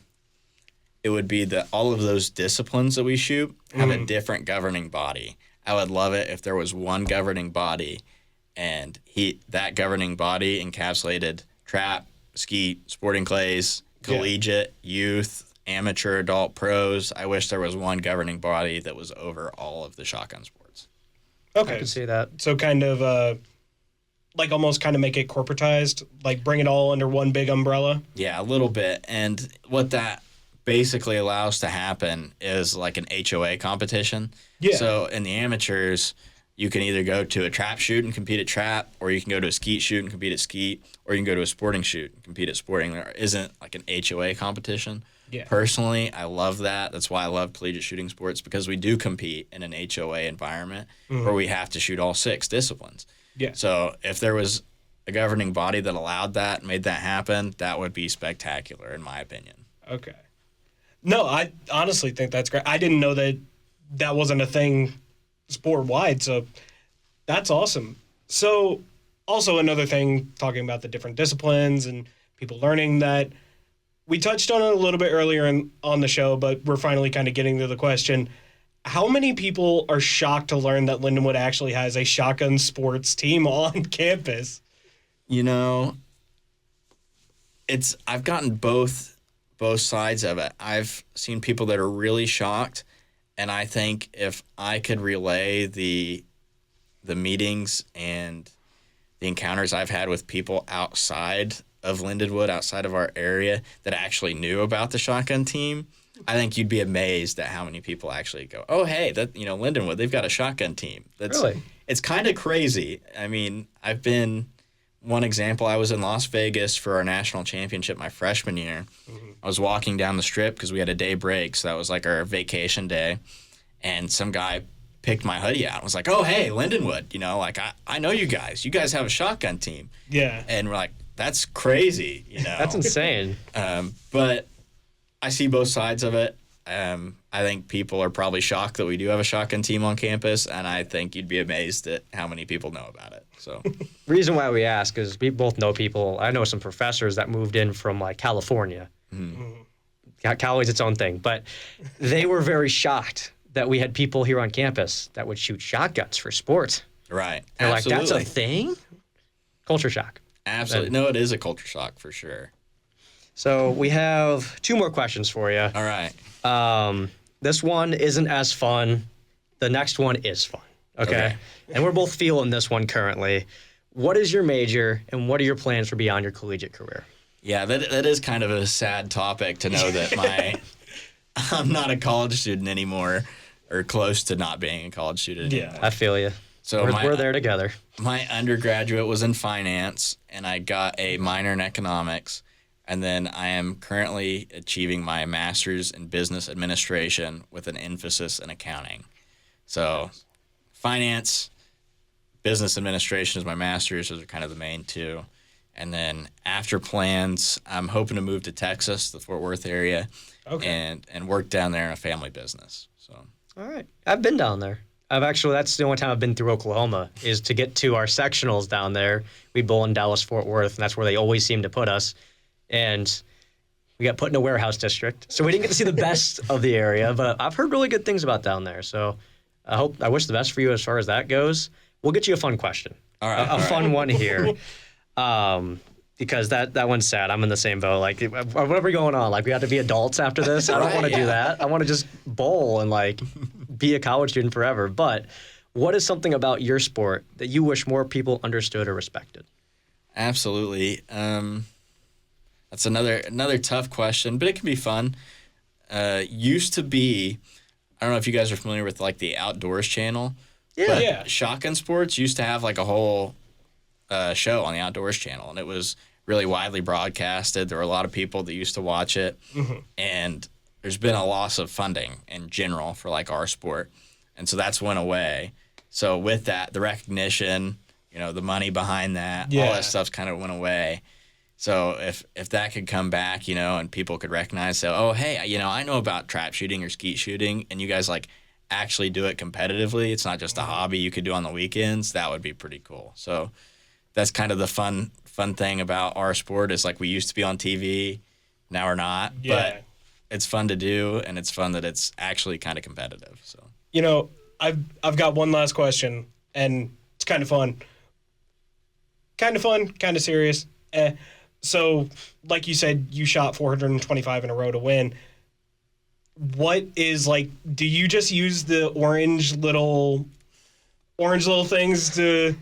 S3: it would be that all of those disciplines that we shoot have a different governing body. I would love it if there was one governing body, and that governing body encapsulated trap, skeet, sporting clays, collegiate, youth, amateur, adult, pros. I wish there was one governing body that was over all of the shotgun sports.
S4: Okay.
S2: I can see that.
S4: So kind of like almost kind of make it corporatized, like bring it all under one big umbrella.
S3: Yeah, a little bit. And what that basically allows to happen is like an HOA competition.
S4: Yeah.
S3: So in the amateurs, you can either go to a trap shoot and compete at trap, or you can go to a skeet shoot and compete at skeet, or you can go to a sporting shoot and compete at sporting. There isn't like an HOA competition.
S4: Yeah.
S3: Personally, I love that. That's why I love collegiate shooting sports, because we do compete in an HOA environment where we have to shoot all 6 disciplines.
S4: Yeah.
S3: So if there was a governing body that allowed that, made that happen, that would be spectacular, in my opinion.
S4: Okay. No, I honestly think that's great. I didn't know that wasn't a thing sport-wide, so that's awesome. So also another thing, talking about the different disciplines and people learning that, we touched on it a little bit earlier on the show, but we're finally kind of getting to the question. How many people are shocked to learn that Lindenwood actually has a shotgun sports team on campus?
S3: You know, I've gotten both sides of it. I've seen people that are really shocked, and I think if I could relay the meetings and the encounters I've had with people outside of Lindenwood, outside of our area, that actually knew about the shotgun team, I think you'd be amazed at how many people actually go, oh, hey, Lindenwood, they've got a shotgun team.
S2: Really?
S3: It's kind of crazy. I mean, one example, I was in Las Vegas for our national championship my freshman year. I was walking down the strip because we had a day break, so that was like our vacation day, and some guy picked my hoodie out and was like, oh, hey, Lindenwood, I know you guys. You guys have a shotgun team.
S4: Yeah.
S3: And we're like, that's crazy,
S2: That's insane.
S3: But I see both sides of it. I think people are probably shocked that we do have a shotgun team on campus, and I think you'd be amazed at how many people know about it. So,
S2: Reason why we ask is we both know people. I know some professors that moved in from like California. Cali's its own thing, but they were very shocked that we had people here on campus that would shoot shotguns for sport.
S3: right.
S2: They're
S3: Absolutely.
S2: like, that's a thing? Culture shock.
S3: Absolutely. No, it is a culture shock for sure.
S2: So we have 2 more questions for you.
S3: All right.
S2: This one isn't as fun. The next one is fun. Okay? And we're both feeling this one currently. What is your major, and what are your plans for beyond your collegiate career?
S3: Yeah, that is kind of a sad topic to know that I'm not a college student anymore, or close to not being a college student anymore.
S2: I feel you.
S3: So
S2: we're there together.
S3: My undergraduate was in finance, and I got a minor in economics. And then I am currently achieving my master's in business administration with an emphasis in accounting. So finance, business administration is my master's. Those are kind of the main 2. And then after plans, I'm hoping to move to Texas, the Fort Worth area, and work down there in a family business. So.
S2: All right. I've been down there. That's the only time I've been through Oklahoma, is to get to our sectionals down there. We bowl in Dallas, Fort Worth, and that's where they always seem to put us. And we got put in a warehouse district, so we didn't get to see the best of the area, but I've heard really good things about down there. So I wish the best for you as far as that goes. We'll get you a fun question.
S3: All right.
S2: A fun one here. Because that one's sad. I'm in the same boat. Like, what are we going on? Like, we have to be adults after this? I don't want to do that. I want to just bowl and, like, be a college student forever. But what is something about your sport that you wish more people understood or respected?
S3: Absolutely. That's another tough question, but it can be fun. Used to be, I don't know if you guys are familiar with, like, the Outdoors channel. But shotgun sports used to have, like, a whole show on the Outdoors channel, and it was really widely broadcasted. There were a lot of people that used to watch it, and there's been a loss of funding in general for, like, our sport, and so that's went away. So with that, the recognition, the money behind that, all that stuff kind of went away. So if that could come back, and people could recognize, say, oh, hey, I know about trap shooting or skeet shooting, and you guys, like, actually do it competitively. It's not just a hobby you could do on the weekends. That would be pretty cool. So that's kind of the fun thing about our sport, is, like, we used to be on TV, now we're not.
S4: Yeah.
S3: it's fun to do, and it's fun that it's actually kind of competitive. So
S4: I've got one last question, and it's kind of fun. Kind of fun, kind of serious. So, like you said, you shot 425 in a row to win. What is do you just use the orange little things to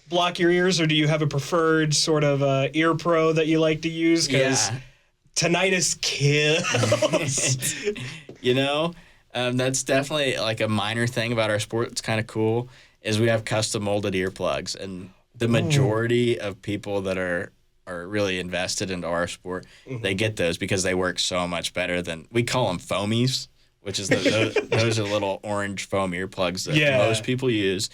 S4: block your ears, or do you have a preferred sort of ear pro that you like to use? Because tinnitus kills.
S3: That's definitely a minor thing about our sport. It's kind of cool is we have custom molded earplugs, and the majority of people that are really invested into our sport, they get those because they work so much better than, we call them foamies, which is those are little orange foam earplugs that most people use.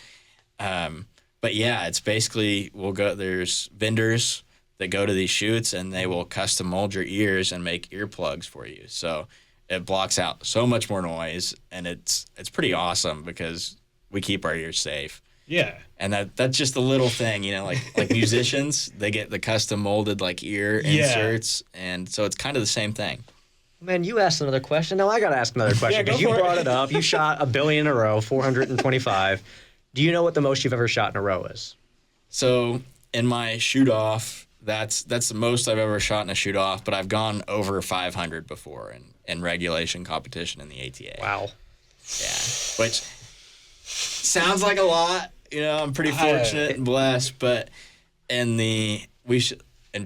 S3: But yeah, it's basically, there's vendors that go to these shoots and they will custom mold your ears and make earplugs for you. So it blocks out so much more noise, and it's pretty awesome because we keep our ears safe.
S4: Yeah.
S3: And that's just a little thing, like musicians, they get the custom molded ear inserts, and so it's kind of the same thing.
S2: Man, you asked another question. Now I got to ask another question.
S4: Yeah, go
S2: you
S4: for it.
S2: brought it up. You shot 1 billion in a row, 425. Do you know what the most you've ever shot in a row is?
S3: So in my shoot-off, that's the most I've ever shot in a shoot-off, but I've gone over 500 before in regulation competition in the ATA.
S2: Wow.
S3: Yeah, which sounds like a lot. I'm pretty fortunate and blessed, but in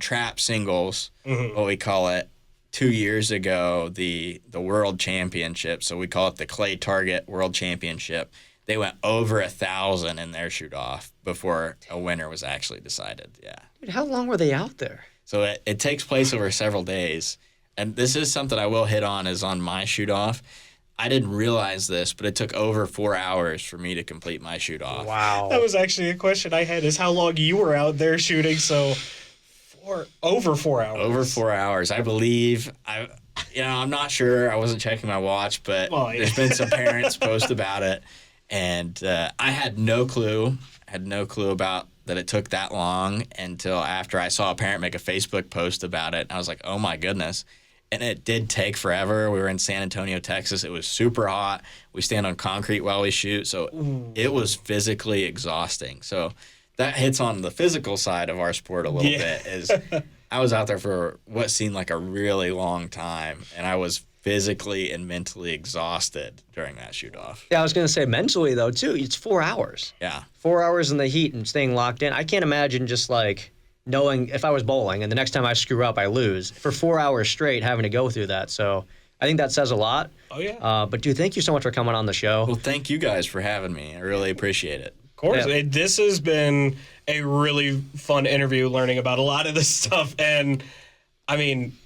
S3: trap singles, what we call it, 2 years ago, the World Championship, so we call it the Clay Target World Championship, they went over 1,000 in their shoot-off before a winner was actually decided. Yeah.
S2: Dude, how long were they out there?
S3: So it takes place over several days, and this is something I will hit on is on my shoot-off. I didn't realize this, but it took over 4 hours for me to complete my shoot-off.
S2: Wow.
S4: That was actually a question I had, is how long you were out there shooting. So over 4 hours.
S3: Over 4 hours. I believe. I'm not sure. I wasn't checking my watch, but there's been some parents post about it. And I had no clue. About that it took that long until after I saw a parent make a Facebook post about it. And I was like, oh, my goodness. And it did take forever. We were in San Antonio, Texas. It was super hot. We stand on concrete while we shoot. So it was physically exhausting. So that hits on the physical side of our sport a little bit. Is I was out there for what seemed like a really long time, and I was physically and mentally exhausted during that shoot-off.
S2: Yeah, I was going to say mentally, though, too. It's 4 hours.
S3: Yeah.
S2: 4 hours in the heat and staying locked in. I can't imagine just knowing if I was bowling and the next time I screw up, I lose for 4 hours straight having to go through that. So I think that says a lot.
S4: Oh, yeah.
S2: But, dude, thank you so much for coming on the show.
S3: Well, thank you guys for having me. I really appreciate it.
S4: Of course.
S2: Yeah.
S4: This has been a really fun interview learning about a lot of this stuff. And, I mean,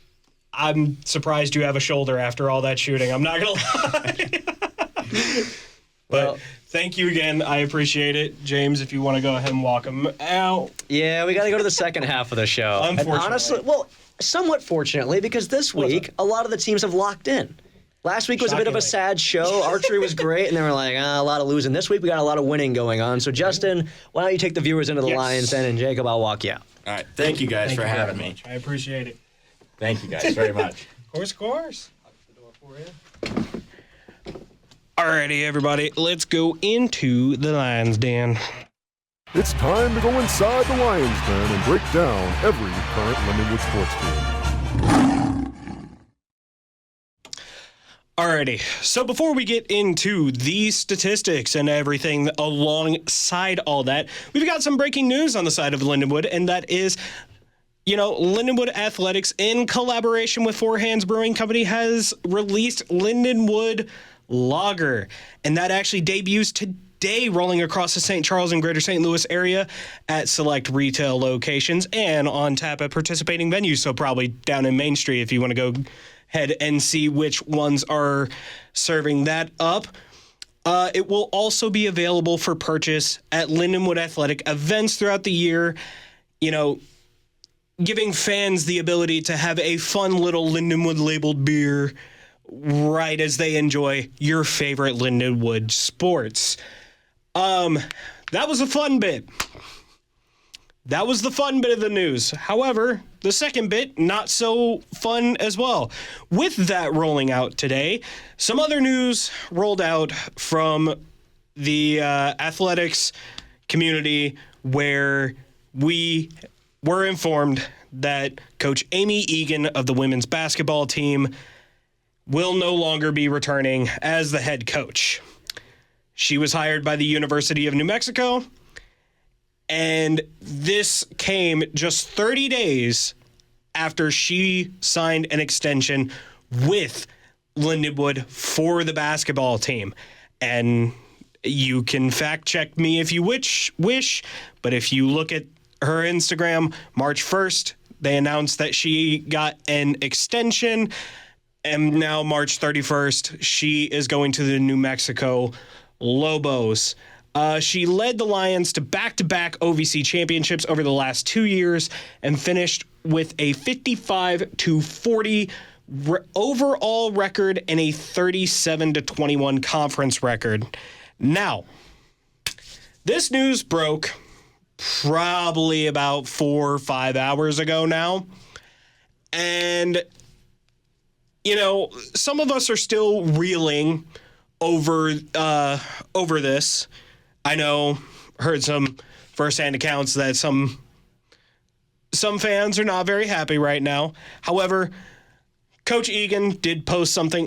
S4: I'm surprised you have a shoulder after all that shooting. I'm not going to lie. But thank you again. I appreciate it. James, if you want to go ahead and walk him out.
S2: Yeah, we got to go to the second half of the show.
S4: Unfortunately.
S2: And honestly, somewhat fortunately, because this week, a lot of the teams have locked in. Last week was a bit of a sad show. Archery was great, and they were like, a lot of losing. This week, we got a lot of winning going on. So, Justin, why don't you take the viewers into the Lions Den, and Jacob, I'll walk you out.
S3: All right. Thank you guys for having me.
S4: I appreciate it.
S3: Thank you guys very much.
S4: Of course. Alrighty, everybody, let's go into the Lions Den.
S1: It's time to go inside the Lions Den and break down every current Lindenwood sports team.
S4: Alrighty, so before we get into the statistics and everything alongside all that, we've got some breaking news on the side of Lindenwood, and that is, Lindenwood Athletics, in collaboration with Four Hands Brewing Company, has released Lindenwood Lager, and that actually debuts today, rolling across the St. Charles and Greater St. Louis area at select retail locations and on tap at participating venues, so probably down in Main Street if you want to go ahead and see which ones are serving that up. It will also be available for purchase at Lindenwood Athletic events throughout the year, giving fans the ability to have a fun little Lindenwood labeled beer right as they enjoy your favorite Lindenwood sports. That was a fun bit. That was the fun bit of the news. However, the second bit, not so fun as well. With that rolling out today, some other news rolled out from the athletics community where we were informed that Coach Amy Egan of the women's basketball team will no longer be returning as the head coach. She was hired by the University of New Mexico, and this came just 30 days after she signed an extension with Lindenwood for the basketball team. And you can fact check me if you wish, but if you look at her Instagram, March 1st, they announced that she got an extension, and now March 31st, she is going to the New Mexico Lobos. She led the Lions to back-to-back OVC championships over the last 2 years and finished with a 55-40 overall record and a 37-21 conference record. Now, this news broke probably about 4 or 5 hours ago now. And, you know, some of us are still reeling over this. I know, heard some firsthand accounts that some fans are not very happy right now. However, Coach Egan did post something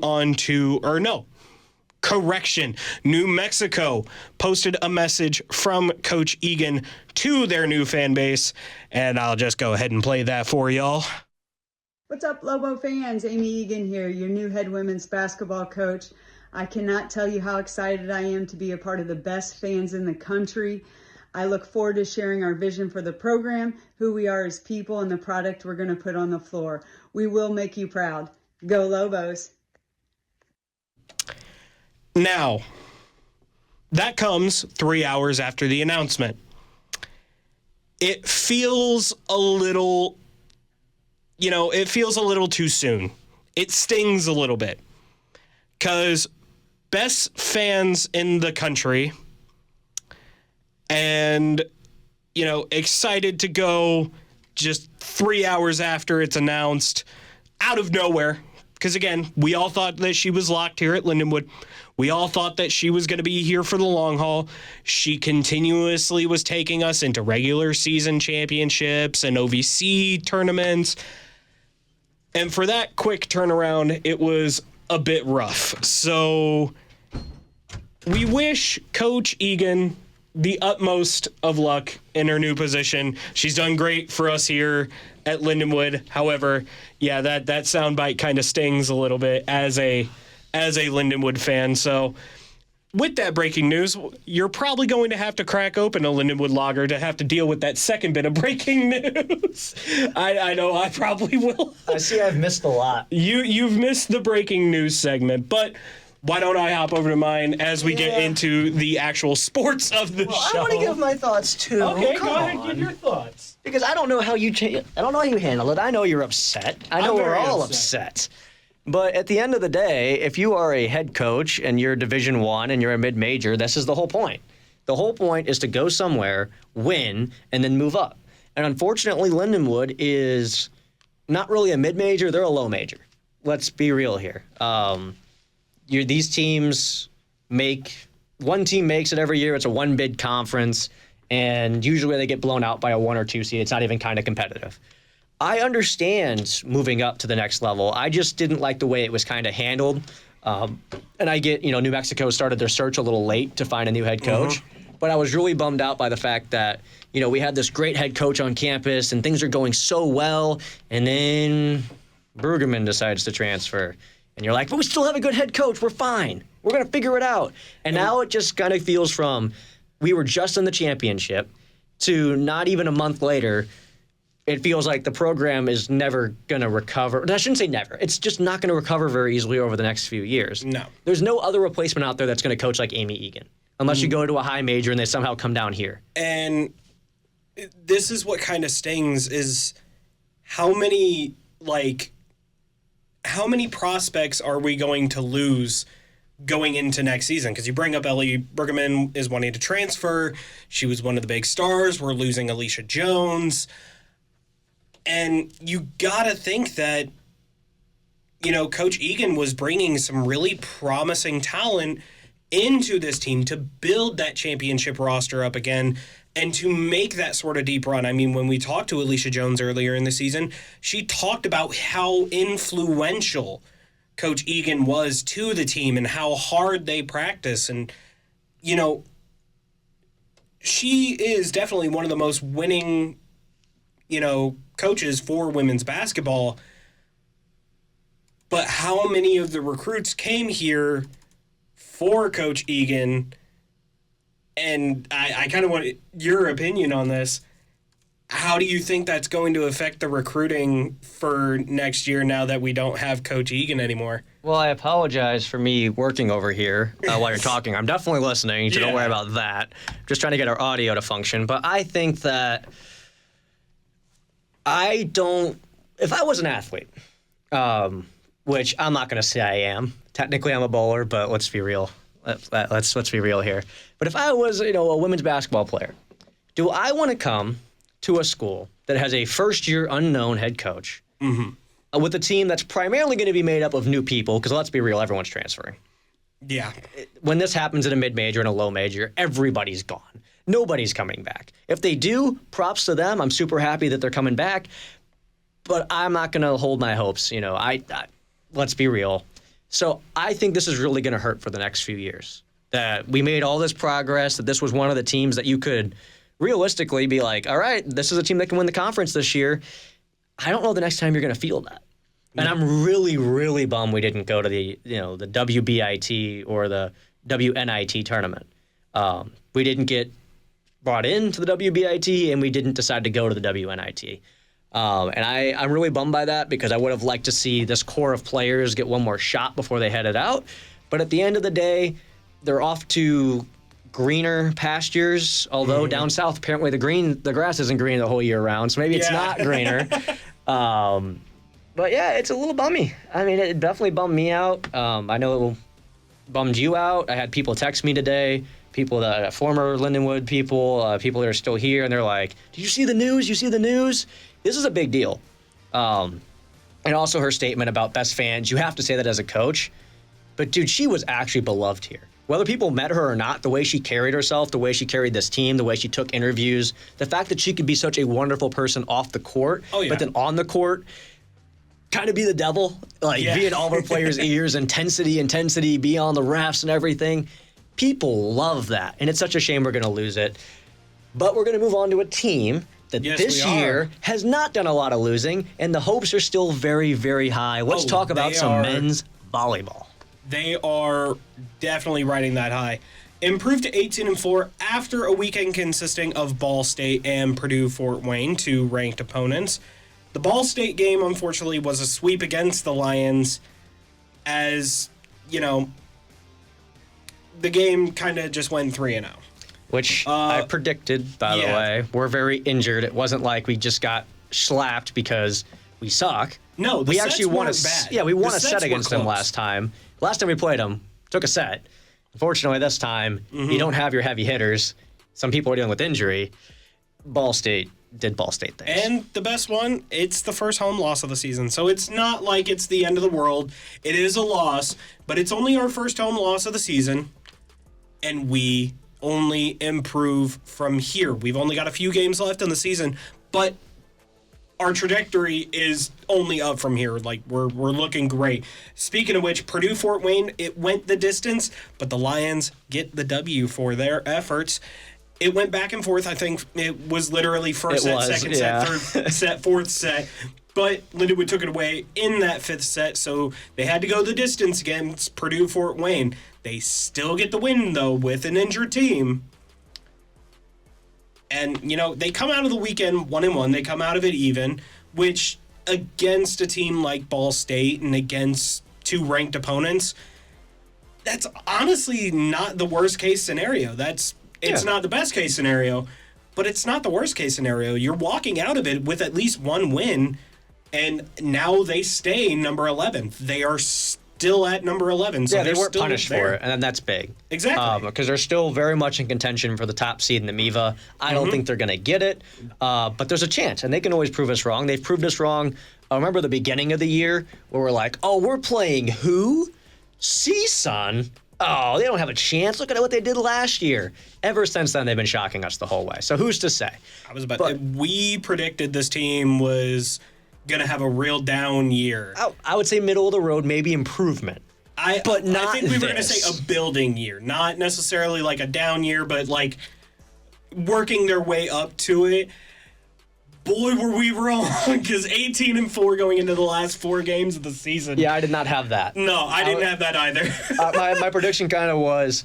S4: New Mexico posted a message from Coach Egan to their new fan base, and I'll just go ahead and play that for y'all.
S5: What's up, Lobo fans? Amy Egan here, your new head women's basketball coach. I cannot tell you how excited I am to be a part of the best fans in the country. I look forward to sharing our vision for the program, who we are as people, and the product we're going to put on the floor. We will make you proud. Go Lobos.
S4: Now, that comes 3 hours after the announcement. It feels a little, too soon. It stings a little bit. Because best fans in the country and, excited to go just 3 hours after it's announced out of nowhere. Because, again, we all thought that she was locked here at Lindenwood. We all thought that she was going to be here for the long haul. She continuously was taking us into regular season championships and OVC tournaments. And for that quick turnaround, it was a bit rough. So we wish Coach Egan the utmost of luck in her new position. She's done great for us here at Lindenwood. However, yeah, that soundbite kind of stings a little bit as a Lindenwood fan. So with that breaking news, you're probably going to have to crack open a Lindenwood lager to have to deal with that second bit of breaking news. I know I probably will.
S2: I see I've missed a lot.
S4: You've missed the breaking news segment, but why don't I hop over to mine as we get into the actual sports of the show?
S2: I want to give my thoughts too.
S4: Okay, go ahead, give your thoughts.
S2: Because I don't know how you handle it. I know you're upset. I know we're all upset. But at the end of the day, if you are a head coach and you're Division I and you're a mid-major, this is the whole point. The whole point is to go somewhere, win, and then move up. And unfortunately, Lindenwood is not really a mid-major. They're a low major. Let's be real here. These teams one team makes it every year. It's a one-bid conference, and usually they get blown out by a 1 or 2 seed. It's not even kind of competitive. I understand moving up to the next level. I just didn't like the way it was kind of handled. And I get, New Mexico started their search a little late to find a new head coach. But I was really bummed out by the fact that, we had this great head coach on campus and things are going so well. And then Brueggemann decides to transfer. And you're like, but we still have a good head coach. We're fine. We're going to figure it out. And now it just kind of feels from we were just in the championship to not even a month later, it feels like the program is never going to recover. I shouldn't say never. It's just not going to recover very easily over the next few years.
S4: No.
S2: There's no other replacement out there that's going to coach like Amy Egan, unless you go to a high major and they somehow come down here.
S4: And this is what kind of stings is how many prospects are we going to lose going into next season? Because you bring up Ellie Bergman is wanting to transfer. She was one of the big stars. We're losing Alicia Jones. And you got to think that, Coach Egan was bringing some really promising talent into this team to build that championship roster up again and to make that sort of deep run. I mean, when we talked to Alicia Jones earlier in the season, she talked about how influential Coach Egan was to the team and how hard they practice. And, she is definitely one of the most winning, coaches for women's basketball. But how many of the recruits came here for Coach Egan? And I kind of want your opinion on this. How do you think that's going to affect the recruiting for next year now that we don't have Coach Egan anymore?
S2: Well, I apologize for me working over here while you're talking. I'm definitely listening, so don't worry about that. Just trying to get our audio to function. But I think that if I was an athlete, which I'm not going to say I am. Technically, I'm a bowler, but let's be real. Let's be real here. But if I was, a women's basketball player, do I want to come to a school that has a first-year unknown head coach with a team that's primarily going to be made up of new people? Because let's be real, everyone's transferring.
S4: Yeah.
S2: When this happens in a mid-major and a low major, everybody's gone. Nobody's coming back. If they do, props to them. I'm super happy that they're coming back. But I'm not going to hold my hopes. Let's be real. So I think this is really going to hurt for the next few years. That we made all this progress, that this was one of the teams that you could realistically be like, all right, this is a team that can win the conference this year. I don't know the next time you're going to feel that. And I'm really, really bummed we didn't go to the WBIT or the WNIT tournament. We didn't get brought into the WBIT, and we didn't decide to go to the WNIT. And I'm really bummed by that because I would have liked to see this core of players get one more shot before they headed out. But at the end of the day, they're off to greener pastures, although down south, apparently the grass isn't green the whole year round, so maybe it's not greener. But yeah, it's a little bummy. I mean, it definitely bummed me out. I know it bummed you out. I had people text me today, former Lindenwood people, people that are still here, and they're like, did you see the news? You see the news? This is a big deal. And also her statement about best fans, you have to say that as a coach. But dude, she was actually beloved here. Whether people met her or not, the way she carried herself, the way she carried this team, the way she took interviews, the fact that she could be such a wonderful person off the court, but then on the court, kind of be the devil, be in all of her players' ears, intensity, be on the refs and everything. People love that. And it's such a shame we're going to lose it. But we're going to move on to a team that this year has not done a lot of losing, and the hopes are still very, very high. Let's talk about some men's volleyball.
S4: They are definitely riding that high. Improved to 18-4 after a weekend consisting of Ball State and Purdue Fort Wayne, two ranked opponents. The Ball State game, unfortunately, was a sweep against the Lions as, the game kind of just went 3-0.
S2: Which I predicted, by the way. We're very injured. It wasn't like we just got slapped because we suck.
S4: No,
S2: we actually won a set. Yeah, we won a set against them last time. Last time we played them, took a set. Unfortunately, this time, you don't have your heavy hitters. Some people are dealing with injury. Ball State did Ball State things.
S4: And the best one, it's the first home loss of the season. So it's not like it's the end of the world. It is a loss, but it's only our first home loss of the season. And we only improve from here. We've only got a few games left in the season, but our trajectory is only up from here. We're looking great. Speaking of which, Purdue Fort Wayne, it went the distance, but the Lions get the W for their efforts. It went back and forth. I think it was literally first set, second set, third set, fourth set. But Lindenwood took it away in that fifth set, so they had to go the distance against Purdue Fort Wayne. They still get the win, though, with an injured team. And, they come out of the weekend 1-1. They come out of it even, which against a team like Ball State and against two ranked opponents, that's honestly not the worst case scenario. It's not the best case scenario, but it's not the worst case scenario. You're walking out of it with at least one win, and now they stay number 11. They are still still at number 11. So
S2: yeah, they weren't
S4: still
S2: punished
S4: there.
S2: for it, and that's big.
S4: Exactly.
S2: Because they're still very much in contention for the top seed in the MIVA. I don't think they're going to get it, but there's a chance, and they can always prove us wrong. They've proved us wrong. I remember the beginning of the year where we're like, oh, we're playing who? CSUN? Oh, they don't have a chance. Look at what they did last year. Ever since then, they've been shocking us the whole way. So who's to say?
S4: We predicted this team was going to have a real down year.
S2: I would say middle of the road, maybe improvement. But not
S4: I think we were going to
S2: this.
S4: say a building year, not necessarily like a down year, but like working their way up to it. Boy, were we wrong, because 18-4 going into the last 4 games of the season.
S2: Yeah, I did not have that.
S4: No, I didn't have that either.
S2: My prediction kind of was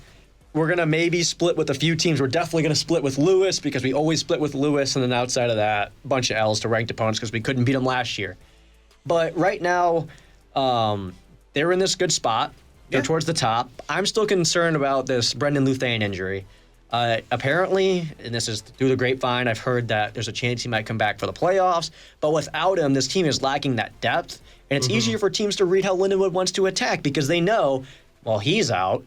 S2: we're going to maybe split with a few teams. We're definitely going to split with Lewis because we always split with Lewis, and then outside of that, a bunch of L's to ranked opponents because we couldn't beat them last year. But right now, they're in this good spot. They're towards the top. I'm still concerned about this Brendan Luthane injury. Apparently, and this is through the grapevine, I've heard that there's a chance he might come back for the playoffs. But without him, this team is lacking that depth. And it's easier for teams to read how Lindenwood wants to attack because they know, well, he's out.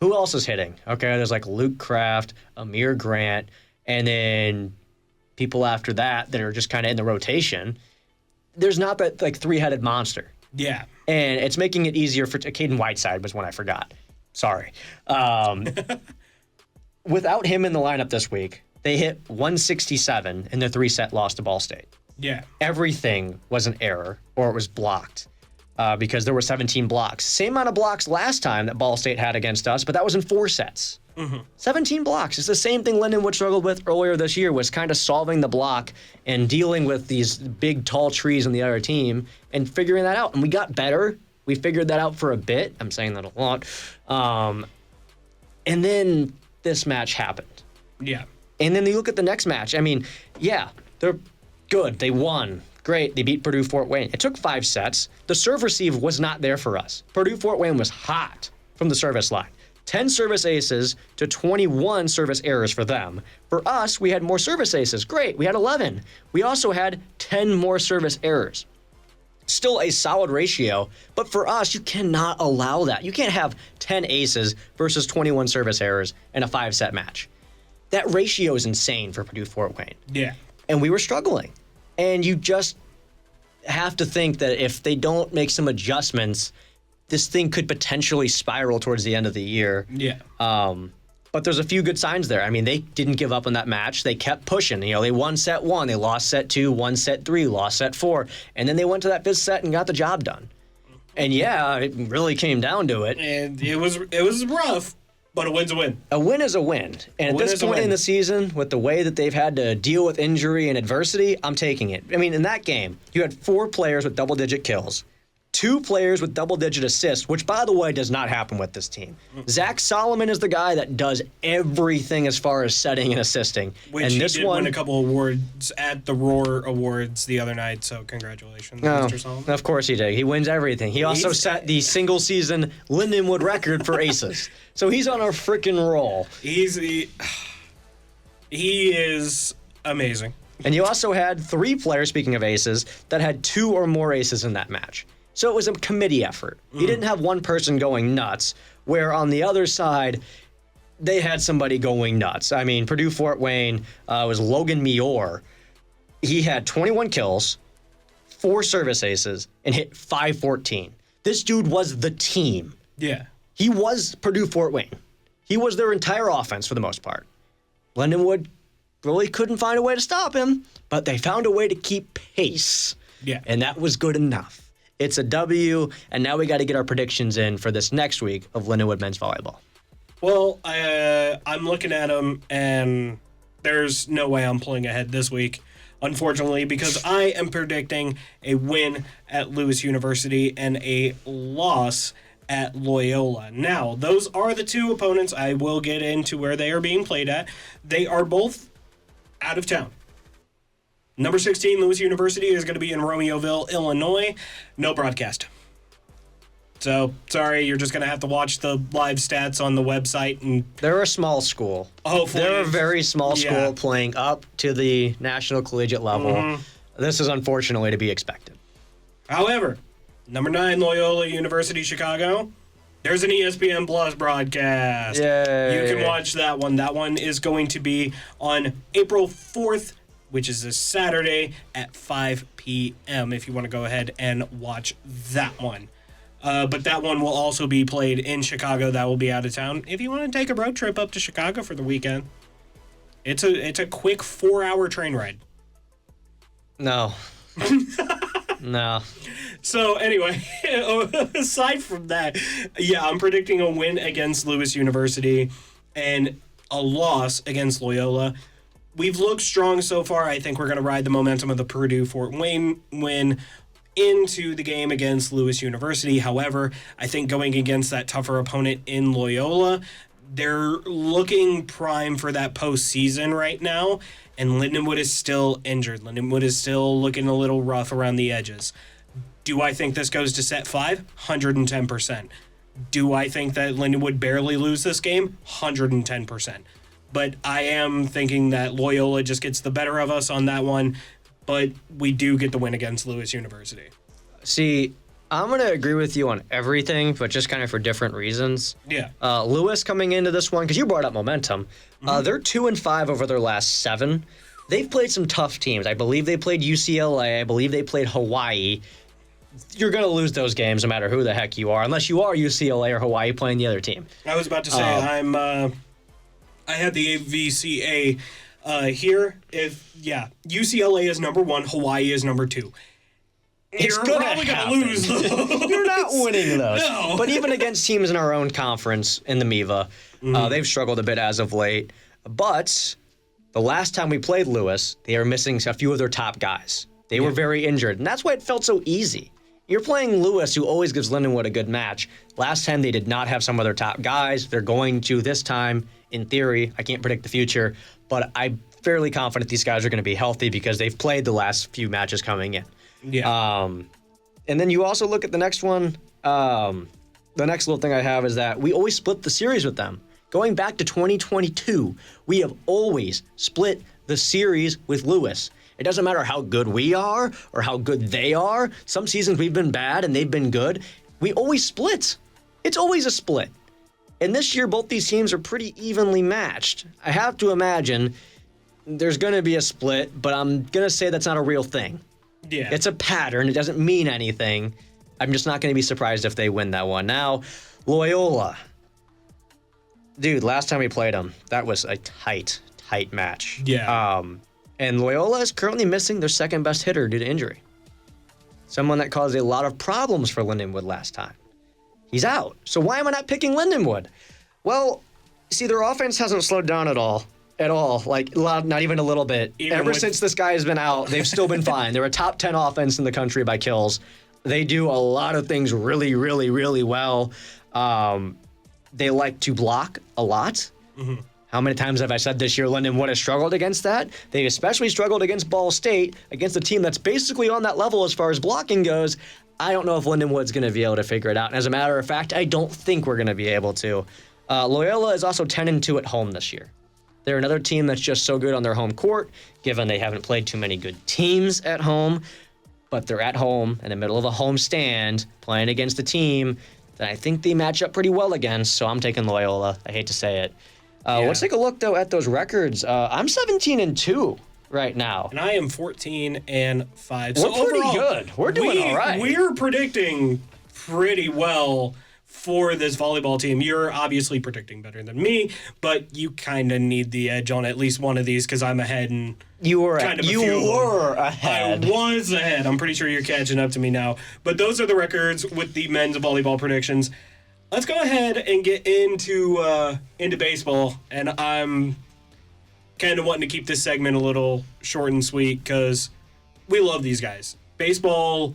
S2: Who else is hitting? Okay, there's like Luke Kraft, Amir Grant, and then people after that are just kind of in the rotation. There's not that like three-headed monster.
S4: Yeah.
S2: And it's making it easier for Caden Whiteside was one I forgot. Sorry. Without him in the lineup this week, they hit 167 in their 3-set loss to Ball State.
S4: Yeah.
S2: Everything was an error or it was blocked because there were 17 blocks. Same amount of blocks last time that Ball State had against us, but that was in 4 sets. 17 blocks. It's the same thing Lindenwood struggled with earlier this year, was kind of solving the block and dealing with these big, tall trees on the other team and figuring that out. And we got better. We figured that out for a bit. I'm saying that a lot. And then this match happened.
S4: Yeah.
S2: And then you look at the next match. I mean, yeah, they're good. They won. Great. They beat Purdue Fort Wayne. It took 5 sets. The serve receive was not there for us. Purdue Fort Wayne was hot from the service line. 10 service aces to 21 service errors for them. For us, we had more service aces. Great. We had 11. We also had 10 more service errors. Still a solid ratio, but for us, you cannot allow that. You can't have 10 aces versus 21 service errors in a 5-set match. That ratio is insane for Purdue Fort Wayne.
S4: Yeah.
S2: And we were struggling. And you just have to think that if they don't make some adjustments, this thing could potentially spiral towards the end of the year.
S4: Yeah.
S2: But there's a few good signs there. I mean, they didn't give up on that match. They kept pushing. You know, they won set 1, they lost set 2, won set 3, lost set 4, and then they went to that 5th set and got the job done. And yeah, it really came down to it.
S4: And it was rough, but a win's a win.
S2: A win is a win. And at this point in the season, with the way that they've had to deal with injury and adversity, I'm taking it. I mean, in that game, you had 4 players with double-digit kills, 2 players with double-digit assists, which, by the way, does not happen with this team. Zach Solomon is the guy that does everything as far as setting and assisting.
S4: Which
S2: and
S4: he
S2: this
S4: did win a couple awards at the Roar Awards the other night, so congratulations, Mr. Solomon.
S2: Of course he did. He wins everything. He also set the single-season Lindenwood record for aces. So he's on a freaking roll.
S4: He is amazing.
S2: And you also had 3 players, speaking of aces, that had 2 or more aces in that match. So it was a committee effort. You didn't have one person going nuts, where on the other side, they had somebody going nuts. I mean, Purdue Fort Wayne was Logan Mior. He had 21 kills, 4 service aces, and hit 514. This dude was the team.
S4: Yeah.
S2: He was Purdue Fort Wayne. He was their entire offense for the most part. Lindenwood really couldn't find a way to stop him, but they found a way to keep pace.
S4: Yeah.
S2: And that was good enough. It's a W, and now we got to get our predictions in for this next week of Lindenwood men's volleyball.
S4: Well, I'm looking at them, and there's no way I'm pulling ahead this week, unfortunately, because I am predicting a win at Lewis University and a loss at Loyola. Now, those are the 2 opponents. I will get into where they are being played at. They are both out of town. Number 16, Lewis University, is going to be in Romeoville, Illinois. No broadcast. So, sorry, you're just going to have to watch the live stats on the website. And
S2: They're a small school.
S4: Hopefully.
S2: They're a very small school playing up to the national collegiate level. This is unfortunately to be expected.
S4: However, Number 9, Loyola University Chicago. There's an ESPN Plus broadcast.
S2: Yay.
S4: You can watch that one. That one is going to be on April 4th, which is this Saturday at 5 p.m. if you want to go ahead and watch that one. But that one will also be played in Chicago. That will be out of town. If you want to take a road trip up to Chicago for the weekend, it's a quick 4-hour train ride.
S2: No. No.
S4: So anyway, aside from that, yeah, I'm predicting a win against Lewis University and a loss against Loyola. We've looked strong so far. I think we're going to ride the momentum of the Purdue-Fort Wayne win into the game against Lewis University. However, I think going against that tougher opponent in Loyola, they're looking prime for that postseason right now, and Lindenwood is still injured. Lindenwood is still looking a little rough around the edges. Do I think this goes to set 5? 110%. Do I think that Lindenwood barely lose this game? 110%. But I am thinking that Loyola just gets the better of us on that one, but we do get the win against Lewis University.
S2: See, I'm going to agree with you on everything, but just kind of for different reasons.
S4: Yeah.
S2: Lewis coming into this one, because you brought up momentum, they're 2-5 over their last 7. They've played some tough teams. I believe they played UCLA. I believe they played Hawaii. You're going to lose those games no matter who the heck you are, unless you are UCLA or Hawaii playing the other team.
S4: I was about to say, I had the AVCA here. UCLA is number 1, Hawaii is number 2.
S2: It's
S4: You're probably going to lose those.
S2: You're not winning those.
S4: No.
S2: But even against teams in our own conference in the MIVA, they've struggled a bit as of late. But the last time we played Lewis, they were missing a few of their top guys. They were very injured, and that's why it felt so easy. You're playing Lewis, who always gives Lindenwood a good match. Last time they did not have some of their top guys. They're going to this time, in theory. I can't predict the future, but I'm fairly confident these guys are going to be healthy because they've played the last few matches coming in.
S4: Yeah.
S2: And then you also look at the next one. The next little thing I have is that we always split the series with them. Going back to 2022, we have always split the series with Lewis. It doesn't matter how good we are or how good they are. Some seasons we've been bad and they've been good. We always split. It's always a split. And this year, both these teams are pretty evenly matched. I have to imagine there's going to be a split, but I'm going to say that's not a real thing.
S4: Yeah.
S2: It's a pattern. It doesn't mean anything. I'm just not going to be surprised if they win that one. Now, Loyola. Dude, last time we played them, that was a tight match.
S4: Yeah.
S2: And Loyola is currently missing their second best hitter due to injury. Someone that caused a lot of problems for Lindenwood last time. He's out. So why am I not picking Lindenwood? Well, see, their offense hasn't slowed down at all. Like, not even a little bit. Ever since this guy has been out, they've still been fine. They're a top 10 offense in the country by kills. They do a lot of things really, really, really well. They like to block a lot. Mm-hmm. How many times have I said this year Lindenwood has struggled against that? They especially struggled against Ball State, against a team that's basically on that level as far as blocking goes. I don't know if Lindenwood's going to be able to figure it out. And as a matter of fact, I don't think we're going to be able to. Loyola is also 10-2 at home this year. They're another team that's just so good on their home court, given they haven't played too many good teams at home. But they're at home in the middle of a home stand playing against a team that I think they match up pretty well against. So I'm taking Loyola. I hate to say it. Let's take a look, though, at those records. I'm 17-2 right now.
S4: And I am 14-5.
S2: We're
S4: So
S2: pretty
S4: overall,
S2: good. We're doing all right.
S4: We're predicting pretty well for this volleyball team. You're obviously predicting better than me, but you kind of need the edge on at least one of these because I'm ahead and
S2: You were
S4: kind of
S2: ahead.
S4: I was ahead. I'm pretty sure you're catching up to me now. But those are the records with the men's volleyball predictions. Let's go ahead and get into baseball, and I'm kind of wanting to keep this segment a little short and sweet because we love these guys. Baseball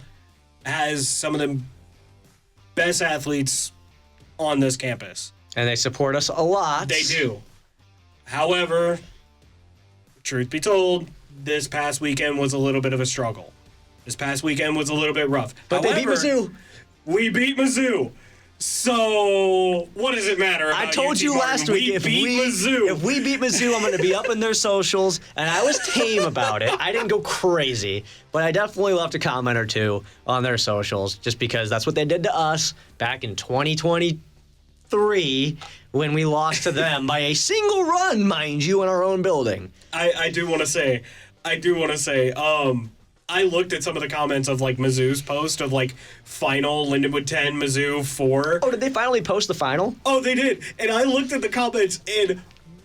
S4: has some of the best athletes on this campus.
S2: And they support us a lot.
S4: They do. However, truth be told, this past weekend was a little bit of a struggle. This past weekend was a little bit rough.
S2: But
S4: However,
S2: they beat Mizzou.
S4: We beat Mizzou. So, what does it matter about
S2: I told
S4: UT
S2: you
S4: Martin?
S2: last week if we beat Mizzou, I'm going to be up in their socials, and I was tame about it. I didn't go crazy, but I definitely left a comment or two on their socials just because that's what they did to us back in 2023 when we lost to them by a single run, mind you, in our own building.
S4: I do want to say, I looked at some of the comments of like Mizzou's post of like final Lindenwood 10, Mizzou 4.
S2: Oh, did they finally post the final?
S4: Oh, they did. And I looked at the comments and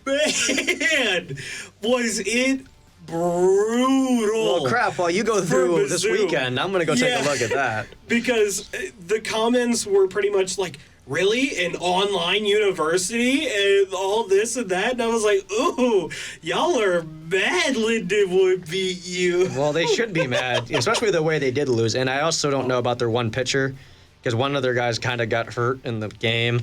S4: man, was it brutal.
S2: Well, crap, while you go through this
S4: Mizzou.
S2: weekend, I'm going to go take a look at that.
S4: Because the comments were pretty much like, really? An online university and all this and that? And I was like, ooh, y'all are mad Lindenwood beat you.
S2: Well, they should be mad, especially the way they did lose. And I also don't know about their one pitcher because one of their guys kind of got hurt in the game,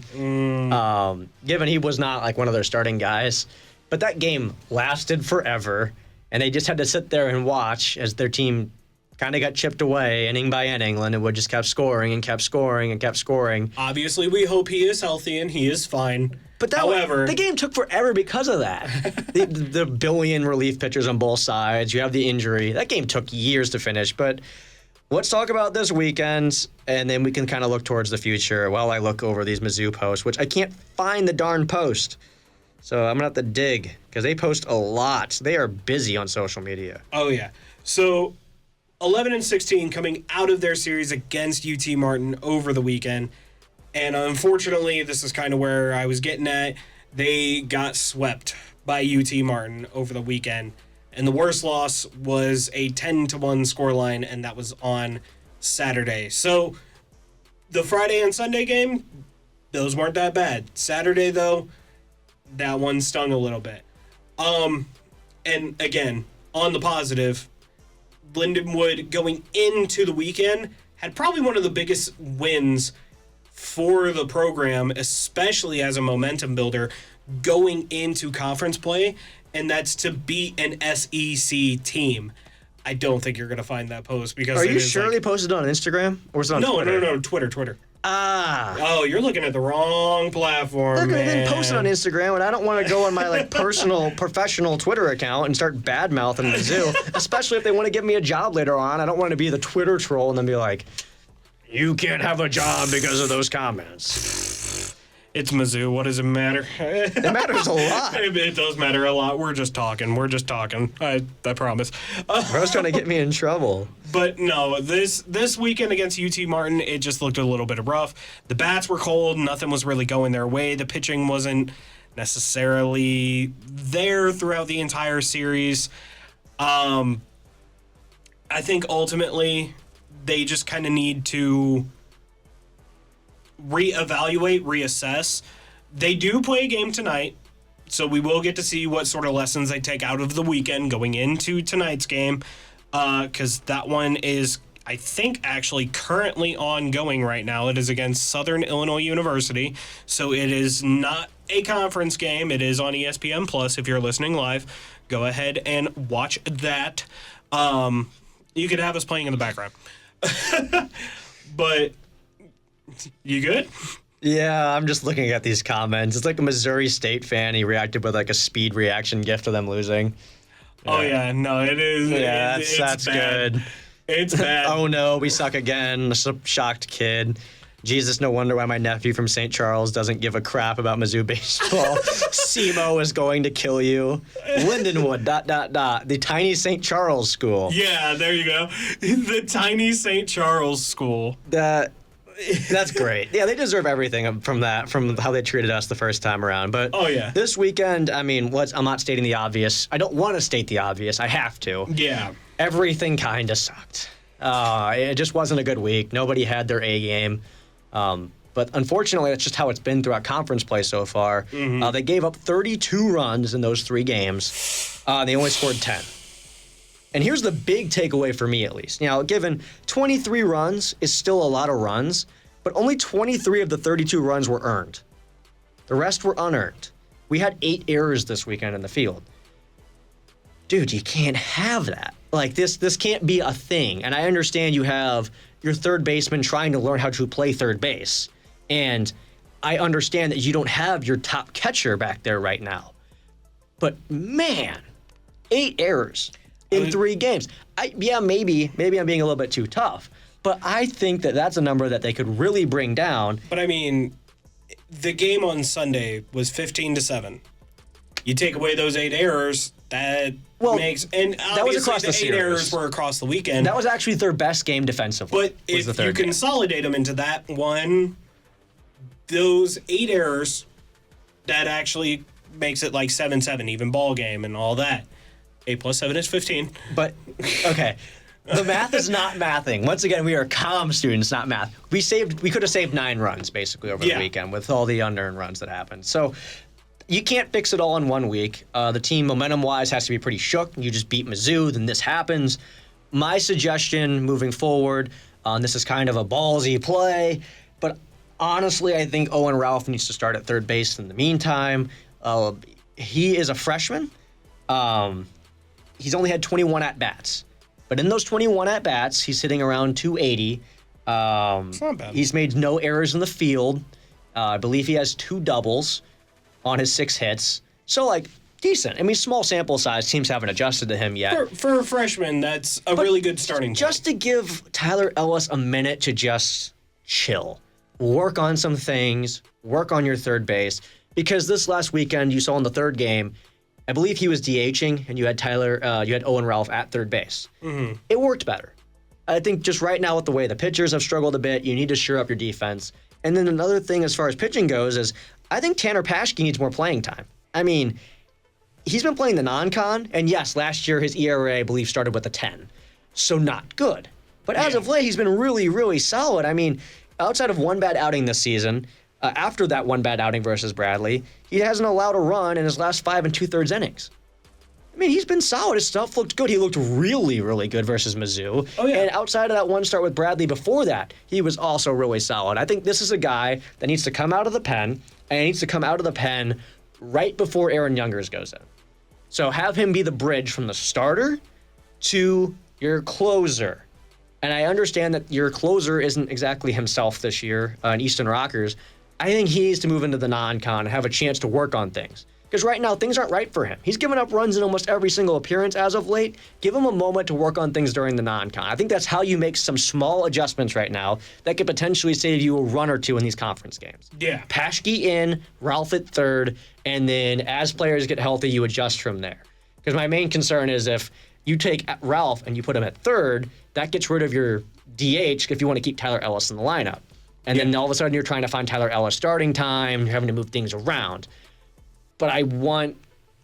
S2: given he was not like one of their starting guys. But that game lasted forever, and they just had to sit there and watch as their team kind of got chipped away inning by inning. Lindenwood just kept scoring and kept scoring and kept scoring.
S4: Obviously, we hope he is healthy and he is fine.
S2: But
S4: however,
S2: the game took forever because of that. the billion relief pitchers on both sides. You have the injury. That game took years to finish. But let's talk about this weekend, and then we can kind of look towards the future while I look over these Mizzou posts, which I can't find the darn post. So I'm going to have to dig because they post a lot. They are busy on social media.
S4: Oh, yeah. So 11-16 coming out of their series against UT Martin over the weekend. And unfortunately, this is kind of where I was getting at. They got swept by UT Martin over the weekend. And the worst loss was a 10-1 scoreline, and that was on Saturday. So the Friday and Sunday game, those weren't that bad. Saturday, though, that one stung a little bit. And again, on the positive, Lindenwood going into the weekend had probably one of the biggest wins for the program, especially as a momentum builder going into conference play, and that's to beat an SEC team. I don't think you're going to find that post because
S2: Are you sure they posted it on Instagram or was it on Twitter?
S4: No, Twitter.
S2: Ah.
S4: Oh, you're looking at the wrong platform,
S2: Look,
S4: man.
S2: they didn't post it on Instagram, and I don't want to go on my like personal, professional Twitter account and start bad-mouthing Mizzou, especially if they want to give me a job later on. I don't want to be the Twitter troll and then be like, you can't have a job because of those comments.
S4: It's Mizzou. What does it matter?
S2: It matters a lot.
S4: It does matter a lot. We're just talking. I promise.
S2: Bro's trying to get me in trouble.
S4: But no, this weekend against UT Martin, it just looked a little bit rough. The bats were cold. Nothing was really going their way. The pitching wasn't necessarily there throughout the entire series. I think ultimately they just kind of need to reevaluate, reassess. They do play a game tonight, so we will get to see what sort of lessons they take out of the weekend going into tonight's game, because that one is, I think, actually currently ongoing right now. It is against Southern Illinois University, so it is not a conference game. It is on ESPN Plus. If you're listening live, go ahead and watch that. You could have us playing in the background. But you good?
S2: Yeah, I'm just looking at these comments. It's like a Missouri State fan. He reacted with like a speed reaction gif to them losing.
S4: Oh, yeah. No, it is.
S2: Yeah,
S4: it's
S2: that's
S4: bad.
S2: good.
S4: It's bad.
S2: Oh, no, we suck again. A shocked kid. Jesus, no wonder why my nephew from St. Charles doesn't give a crap about Mizzou baseball. SEMO is going to kill you. Lindenwood, ... The tiny St. Charles school.
S4: Yeah, there you go. The tiny St. Charles school.
S2: That's great. Yeah, they deserve everything from that, from how they treated us the first time around. But
S4: oh, yeah.
S2: This weekend, I mean, I'm not stating the obvious. I don't want to state the obvious. I have to.
S4: Yeah.
S2: Everything kind of sucked. It just wasn't a good week. Nobody had their A game. But unfortunately, that's just how it's been throughout conference play so far. Mm-hmm. They gave up 32 runs in those 3 games. They only scored 10. And here's the big takeaway for me, at least. Now, given 23 runs is still a lot of runs, but only 23 of the 32 runs were earned. The rest were unearned. We had 8 errors this weekend in the field. Dude, you can't have that. Like, this can't be a thing. And I understand you have your third baseman trying to learn how to play third base. And I understand that you don't have your top catcher back there right now. But man, 8 errors in 3 games. Maybe I'm being a little bit too tough. But I think that that's a number that they could really bring down.
S4: But I mean, the game on Sunday was 15-7. You take away those 8 errors, that makes, and
S2: that was across the
S4: 8
S2: series.
S4: errors were across the weekend.
S2: That was actually their best game defensively.
S4: But if you consolidate them into that one, those 8 errors, that actually makes it like 7-7, even ball game and all that. 8 plus 7 is 15.
S2: But, okay. The math is not mathing. Once again, we are comm students, not math. We could have saved 9 runs, basically, over the weekend with all the unearned runs that happened. So you can't fix it all in 1 week. The team, momentum-wise, has to be pretty shook. You just beat Mizzou, then this happens. My suggestion moving forward, this is kind of a ballsy play, but honestly, I think Owen Ralph needs to start at third base in the meantime. He is a freshman. He's only had 21 at-bats. But in those 21 at-bats, he's hitting around 280.
S4: It's not bad.
S2: He's made no errors in the field. I believe he has 2 doubles on his 6 hits. So, like, decent. I mean, small sample size. Teams haven't adjusted to him yet.
S4: For a freshman, that's a really good starting point.
S2: Just to give Tyler Ellis a minute to just chill. Work on some things. Work on your third base. Because this last weekend, you saw in the third game, I believe he was DHing, and you had Owen Ralph at third base. Mm-hmm. It worked better. I think just right now with the way the pitchers have struggled a bit, you need to shore up your defense. And then another thing as far as pitching goes is I think Tanner Paschke needs more playing time. I mean, he's been playing the non-con, and yes, last year his ERA, I believe, started with a 10. So not good. But as of late, he's been really, really solid. I mean, outside of one bad outing this season, after that one bad outing versus Bradley, he hasn't allowed a run in his last 5 2/3 innings. I mean, he's been solid. His stuff looked good. He looked really, really good versus Mizzou. Oh, yeah. And outside of that one start with Bradley before that, he was also really solid. I think this is a guy that needs to come out of the pen, and he needs to come out of the pen right before Aaron Youngers goes in. So have him be the bridge from the starter to your closer. And I understand that your closer isn't exactly himself this year in Easton Rockers. I think he needs to move into the non-con and have a chance to work on things. Because right now, things aren't right for him. He's given up runs in almost every single appearance as of late. Give him a moment to work on things during the non-con. I think that's how you make some small adjustments right now that could potentially save you a run or two in these conference games.
S4: Yeah.
S2: Paschke in, Ralph at third, and then as players get healthy, you adjust from there. Because my main concern is if you take Ralph and you put him at third, that gets rid of your DH if you want to keep Tyler Ellis in the lineup. And then all of a sudden you're trying to find Tyler Ellis starting time, you're having to move things around. But I want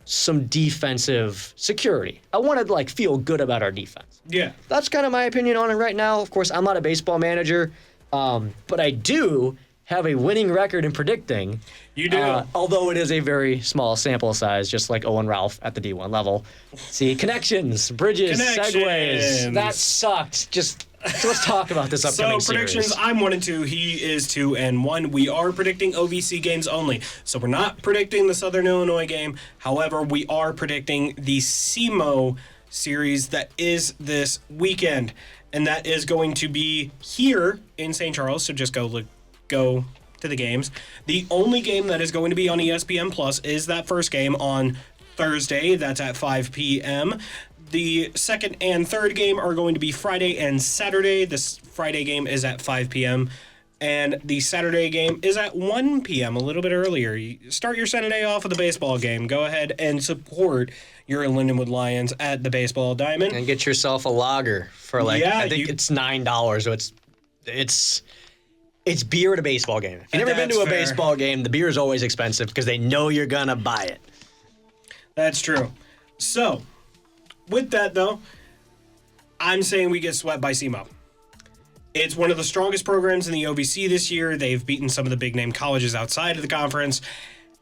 S2: some defensive security. I want to feel good about our defense.
S4: Yeah.
S2: That's kind of my opinion on it right now. Of course, I'm not a baseball manager, but I do have a winning record in predicting.
S4: You do.
S2: Although it is a very small sample size, just like Owen Ralph at the D1 level. See, connections, bridges, segues. That sucked. So let's talk about this upcoming
S4: series. So predictions, I'm 1-2. He is 2-1. We are predicting OVC games only. So we're not predicting the Southern Illinois game. However, we are predicting the SEMO series that is this weekend. And that is going to be here in St. Charles. So just go to the games. The only game that is going to be on ESPN Plus is that first game on Thursday. That's at 5 p.m. The second and third game are going to be Friday and Saturday. This Friday game is at 5 p.m. And the Saturday game is at 1 p.m., a little bit earlier. You start your Saturday off with a baseball game. Go ahead and support your Lindenwood Lions at the Baseball Diamond.
S2: And get yourself a lager for I think it's $9. So it's beer at a baseball game. If you've never been to a baseball game, the beer is always expensive because they know you're going to buy it.
S4: That's true. So, with that, though, I'm saying we get swept by SEMO. It's one of the strongest programs in the OVC this year. They've beaten some of the big-name colleges outside of the conference.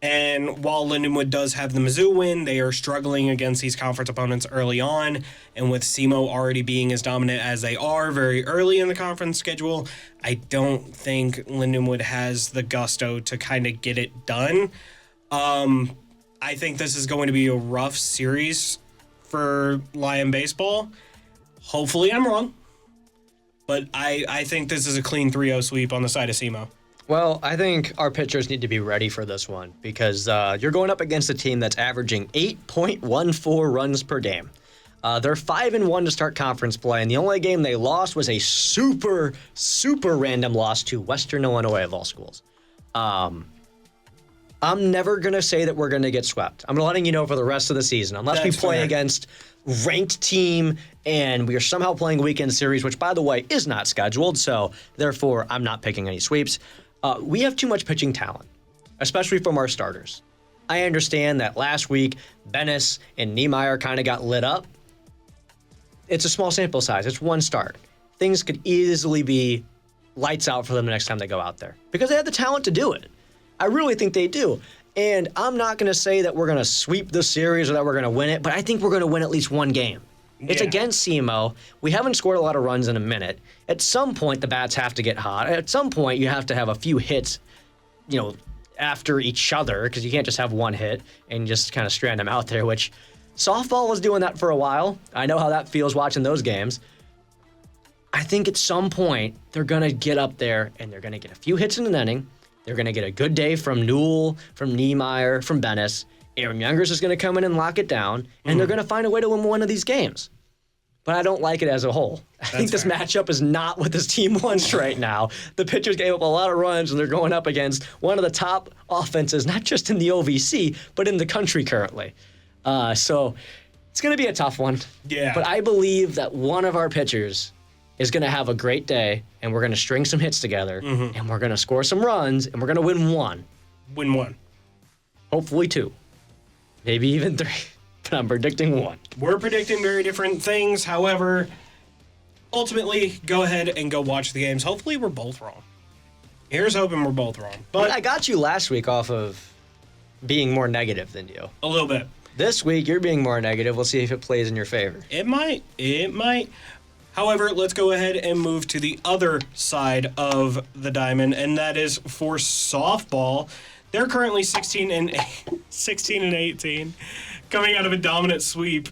S4: And while Lindenwood does have the Mizzou win, they are struggling against these conference opponents early on. And with SEMO already being as dominant as they are very early in the conference schedule, I don't think Lindenwood has the gusto to kind of get it done. I think this is going to be a rough series for Lion baseball. Hopefully I'm wrong. But I think this is a clean 3-0 sweep on the side of SEMO.
S2: Well, I think our pitchers need to be ready for this one because you're going up against a team that's averaging 8.14 runs per game. They're 5-1 to start conference play, and the only game they lost was a super, super random loss to Western Illinois of all schools. I'm never going to say that we're going to get swept. I'm letting you know for the rest of the season, unless we play against ranked team and we are somehow playing a weekend series, which, by the way, is not scheduled, so therefore I'm not picking any sweeps. We have too much pitching talent, especially from our starters. I understand that last week, Bennis and Niemeyer kind of got lit up. It's a small sample size. It's one start. Things could easily be lights out for them the next time they go out there because they have the talent to do it. I really think they do. And I'm not going to say that we're going to sweep the series or that we're going to win it, but I think we're going to win at least one game. It's against SEMO. We haven't scored a lot of runs in a minute. At some point, the bats have to get hot. At some point, you have to have a few hits, after each other because you can't just have one hit and just kind of strand them out there, which softball was doing that for a while. I know how that feels watching those games. I think at some point, they're going to get up there and they're going to get a few hits in an inning. They're going to get a good day from Newell, from Niemeyer, from Bennis. Aaron Youngers is going to come in and lock it down, and they're going to find a way to win one of these games. But I don't like it as a whole. I think this matchup is not what this team wants right now. The pitchers gave up a lot of runs, and they're going up against one of the top offenses, not just in the OVC, but in the country currently. So it's going to be a tough one.
S4: Yeah.
S2: But I believe that one of our pitchers is going to have a great day, and we're going to string some hits together, and we're going to score some runs, and we're going to win one.
S4: Win one.
S2: Hopefully two. Maybe even three. But I'm predicting one.
S4: We're predicting very different things. However, ultimately, go ahead and go watch the games. Hopefully, we're both wrong. Here's hoping we're both wrong. But
S2: I got you last week off of being more negative than you.
S4: A little bit.
S2: This week, you're being more negative. We'll see if it plays in your favor.
S4: It might. It might. However, let's go ahead and move to the other side of the diamond, and that is for softball. They're currently 16 and 18, coming out of a dominant sweep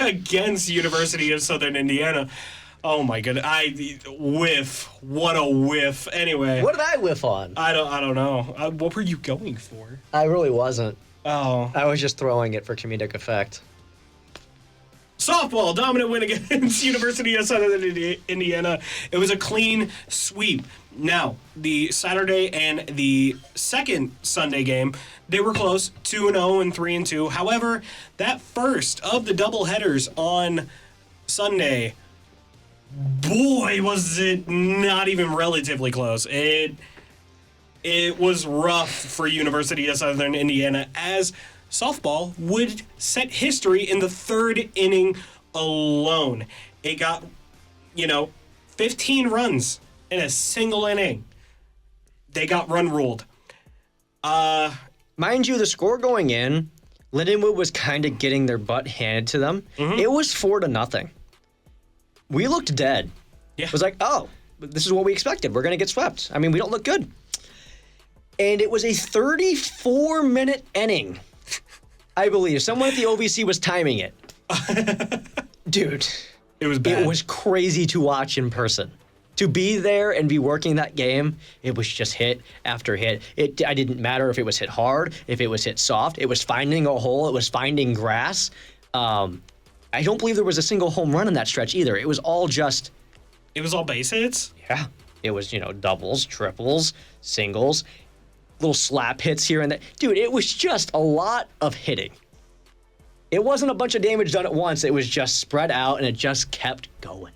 S4: against University of Southern Indiana. Oh my goodness! Whiff. What a whiff. Anyway.
S2: What did I whiff on?
S4: I don't know. What were you going for?
S2: I really wasn't.
S4: Oh.
S2: I was just throwing it for comedic effect.
S4: Softball, dominant win against University of Southern Indiana. It was a clean sweep. Now, the Saturday and the second Sunday game, they were close, 2-0 and 3-2. However, that first of the doubleheaders on Sunday, boy, was it not even relatively close. It was rough for University of Southern Indiana as softball would set history in the third inning alone. It got, 15 runs in a single inning. They got run ruled.
S2: Mind you, the score going in, Lindenwood was kind of getting their butt handed to them. It was 4-0. We looked dead.
S4: Yeah.
S2: It was like, oh, this is what we expected. We're going to get swept. I mean, we don't look good. And it was a 34-minute inning. I believe. Someone at the OVC was timing it. Dude.
S4: It was bad.
S2: It was crazy to watch in person. To be there and be working that game, it was just hit after hit. I didn't matter if it was hit hard, if it was hit soft. It was finding a hole. It was finding grass. I don't believe there was a single home run in that stretch either. It was all just...
S4: It was all base hits?
S2: Yeah. It was, doubles, triples, singles, little slap hits here and there. Dude, it was just a lot of hitting. It wasn't a bunch of damage done at once. It was just spread out, and it just kept going.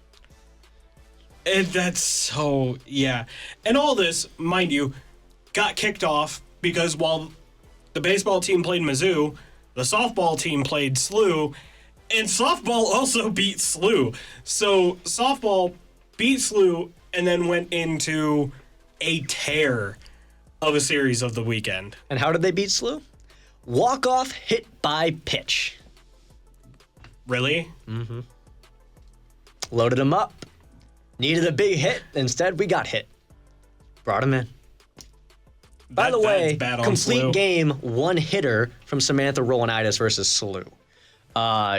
S4: And that's so, yeah. And all this, mind you, got kicked off because while the baseball team played Mizzou, the softball team played SLU, and softball also beat SLU. So softball beat SLU and then went into a tear of a series of the weekend.
S2: And how did they beat SLU? Walk-off hit by pitch.
S4: Really?
S2: Mm-hmm. Loaded them up. Needed a big hit. Instead, we got hit. Brought him in. By the way, complete game, one hitter from Samantha Rolanitis versus SLU.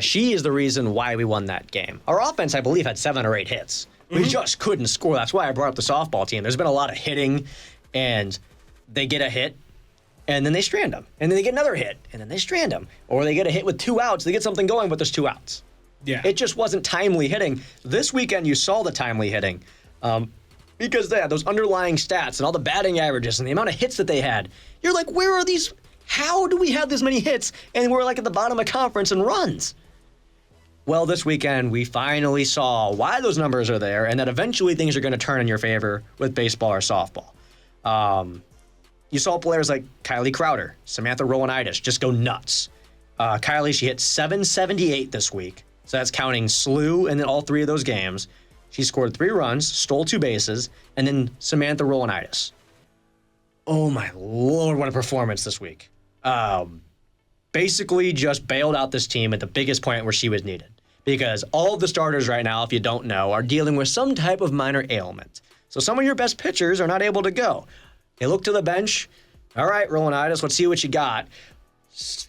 S2: She is the reason why we won that game. Our offense, I believe, had 7 or 8 hits. We just couldn't score. That's why I brought up the softball team. There's been a lot of hitting. and they get a hit, and then they strand them. And then they get another hit, and then they strand them. Or they get a hit with 2 outs, they get something going, but there's 2 outs.
S4: Yeah.
S2: It just wasn't timely hitting. This weekend, you saw the timely hitting because they had those underlying stats and all the batting averages and the amount of hits that they had. You're like, where are these? How do we have this many hits? And we're like at the bottom of conference in runs. Well, this weekend, we finally saw why those numbers are there and that eventually things are going to turn in your favor with baseball or softball. You saw players like Kylie Crowder, Samantha Rowanitis just go nuts. Kylie, she hit 778 this week. So that's counting SLU and then all 3 of those games. She scored 3 runs, stole 2 bases, and then Samantha Rowanitis. Oh my Lord, what a performance this week. Basically just bailed out this team at the biggest point where she was needed. Because all of the starters right now, if you don't know, are dealing with some type of minor ailment. So some of your best pitchers are not able to go. They look to the bench. All right, Rowanitis, let's see what you got.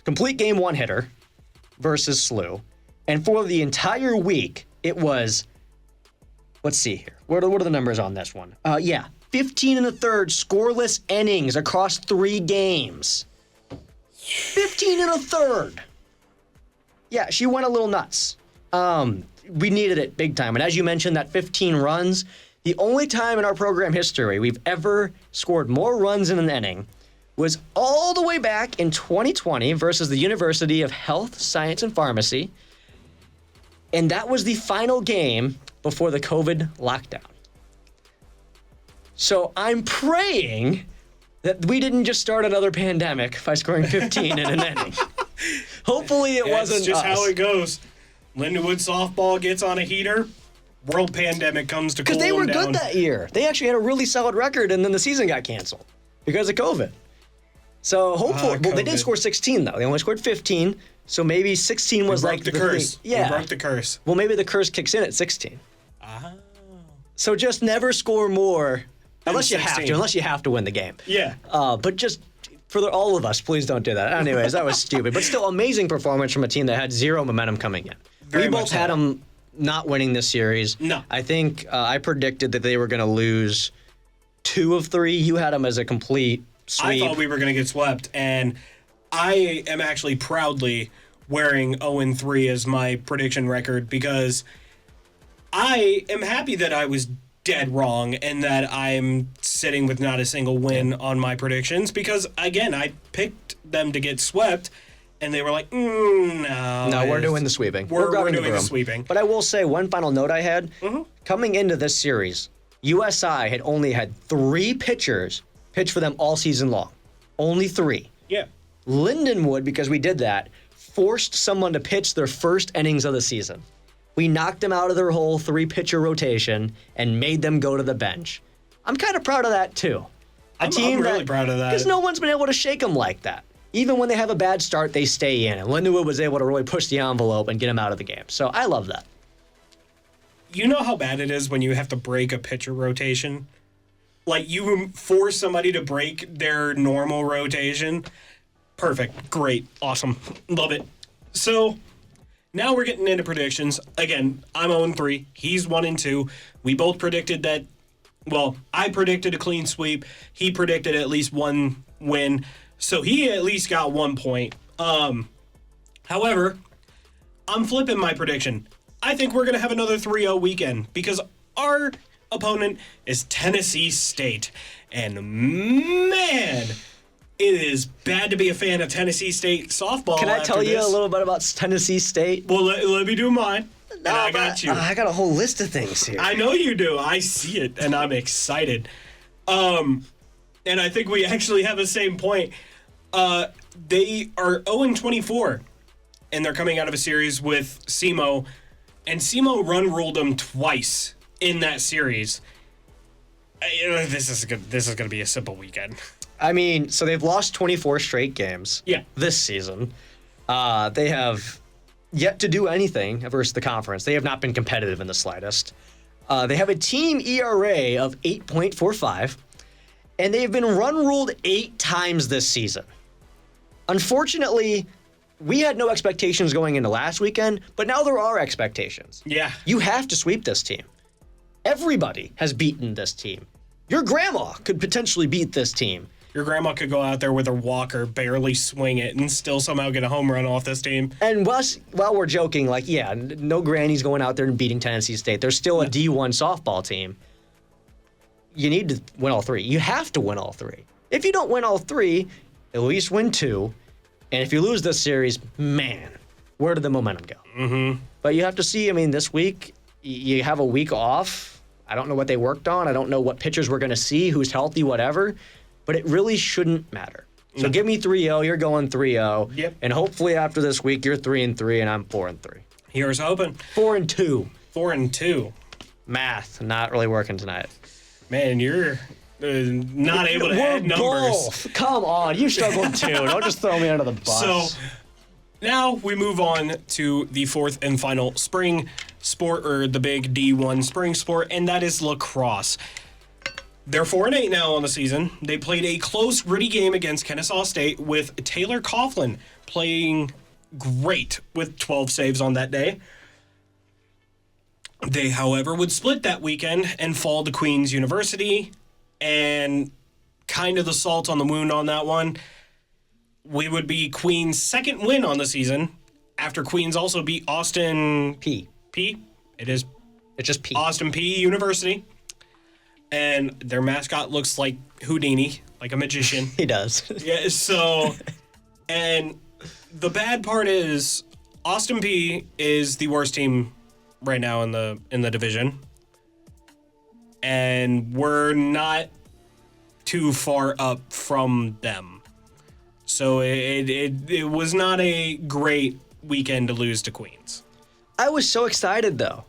S2: Complete game 1 hitter versus SLU. And for the entire week, it was, let's see here. What are the numbers on this one? 15 1/3 scoreless innings across 3 games. 15 1/3. Yeah, she went a little nuts. We needed it big time. And as you mentioned, that 15 runs, the only time in our program history we've ever scored more runs in an inning was all the way back in 2020 versus the University of Health, Science, and Pharmacy. And that was the final game before the COVID lockdown. So I'm praying that we didn't just start another pandemic by scoring 15 in an inning. Hopefully it wasn't
S4: That's just
S2: us.
S4: how it goes. Lindenwood softball gets on a heater. World pandemic comes to cool
S2: Because they
S4: them
S2: were
S4: down.
S2: good that year. They actually had a really solid record, and then the season got canceled because of COVID. So hopefully, well, they didn't
S4: COVID.
S2: score 16 though. They only scored 15. So maybe 16 was
S4: We
S2: like
S4: broke the curse.
S2: thing. Yeah.
S4: We broke the curse.
S2: Well, maybe the curse kicks in at 16.
S4: Ah.
S2: So just never score more, unless you have
S4: 16.
S2: to. Unless you have to win the game.
S4: Yeah.
S2: But just for all of us, please don't do that. Anyways, that was stupid. But still, amazing performance from a team that had 0 momentum coming in.
S4: Very
S2: we both
S4: much
S2: had
S4: so.
S2: them not winning this series.
S4: No.
S2: I think I predicted that they were going to lose 2 of 3. You had them as a complete sweep.
S4: I thought we were going to get swept, and I am actually proudly wearing 0-3 as my prediction record because I am happy that I was dead wrong and that I'm sitting with not a single win on my predictions because, again, I picked them to get swept, and they were like, no.
S2: No, we're doing the sweeping.
S4: We're
S2: grabbing
S4: doing the
S2: broom.
S4: sweeping.
S2: But I will say one final note I had. Coming into this series, USI had only had 3 pitchers pitch for them all season long. Only 3.
S4: Yeah.
S2: Lindenwood, because we did that, forced someone to pitch their first innings of the season. We knocked them out of their whole 3-pitcher rotation and made them go to the bench. I'm kind of proud of that, too.
S4: I'm really proud of that.
S2: Because no one's been able to shake them like that. Even when they have a bad start, they stay in. And Lindenwood was able to really push the envelope and get them out of the game. So I love that.
S4: You know how bad it is when you have to break a pitcher rotation? Like, you force somebody to break their normal rotation. Perfect. Great. Awesome. Love it. So, now we're getting into predictions. Again, I'm 0-3. He's 1-2. We both predicted that, well, I predicted a clean sweep. He predicted at least 1 win. So, he at least got 1 point. However, I'm flipping my prediction. I think we're going to have another 3-0 weekend because our opponent is Tennessee State. And man, it is bad to be a fan of Tennessee State softball.
S2: Can I tell
S4: after
S2: you
S4: this.
S2: a little bit about Tennessee State?
S4: Well, let me do mine. And I
S2: but
S4: got you.
S2: I got a whole list of things here.
S4: I know you do. I see it, and I'm excited. And I think we actually have the same point. They are 0-24, and they're coming out of a series with SEMO, and SEMO run-ruled them twice in that series. This is good. This is going to be a simple weekend.
S2: I mean, so they've lost 24 straight games this season. They have yet to do anything versus the conference. They have not been competitive in the slightest. They have a team ERA of 8.45, and they've been run-ruled 8 times this season. Unfortunately, we had no expectations going into last weekend, but now there are expectations.
S4: Yeah.
S2: You have to sweep this team. Everybody has beaten this team. Your grandma could potentially beat this team.
S4: Your grandma could go out there with her walker, barely swing it, and still somehow get a home run off this team.
S2: And while we're joking, like, yeah, no granny's going out there and beating Tennessee State. There's still a D1 softball team. You need to win all three. You have to win all three. If you don't win all three, at least win two. And if you lose this series, man, where did the momentum go? Mm-hmm. But you have to see, I mean, this week, you have a week off. I don't know what they worked on. I don't know what pitchers we're going to see, who's healthy, whatever. But it really shouldn't matter. So give me 3-0. You're going 3-0.
S4: Yep.
S2: And hopefully after this week, you're 3-3 and I'm 4-3.
S4: Here's hoping.
S2: 4-2.
S4: 4-2.
S2: Math not really working tonight.
S4: Man, you're not able to add numbers.
S2: Both. Come on, you struggled too. Don't just throw me under the bus.
S4: So now we move on to the fourth and final spring sport, or the big D1 spring sport, and that is lacrosse. They're 4-8 now on the season. They played a close, gritty game against Kennesaw State with Taylor Coughlin playing great with 12 saves on that day. They, however, would split that weekend and fall to Queen's University, and kind of the salt on the wound on that one, we would be Queen's second win on the season after Queen's also beat Austin
S2: P.
S4: It is.
S2: It's just P.
S4: Austin P University. And their mascot looks like Houdini, like a magician.
S2: He does.
S4: Yeah, so, and the bad part is Austin P is the worst team right now in the division. And we're not too far up from them. So it was not a great weekend to lose to Queens.
S2: I was so excited, though.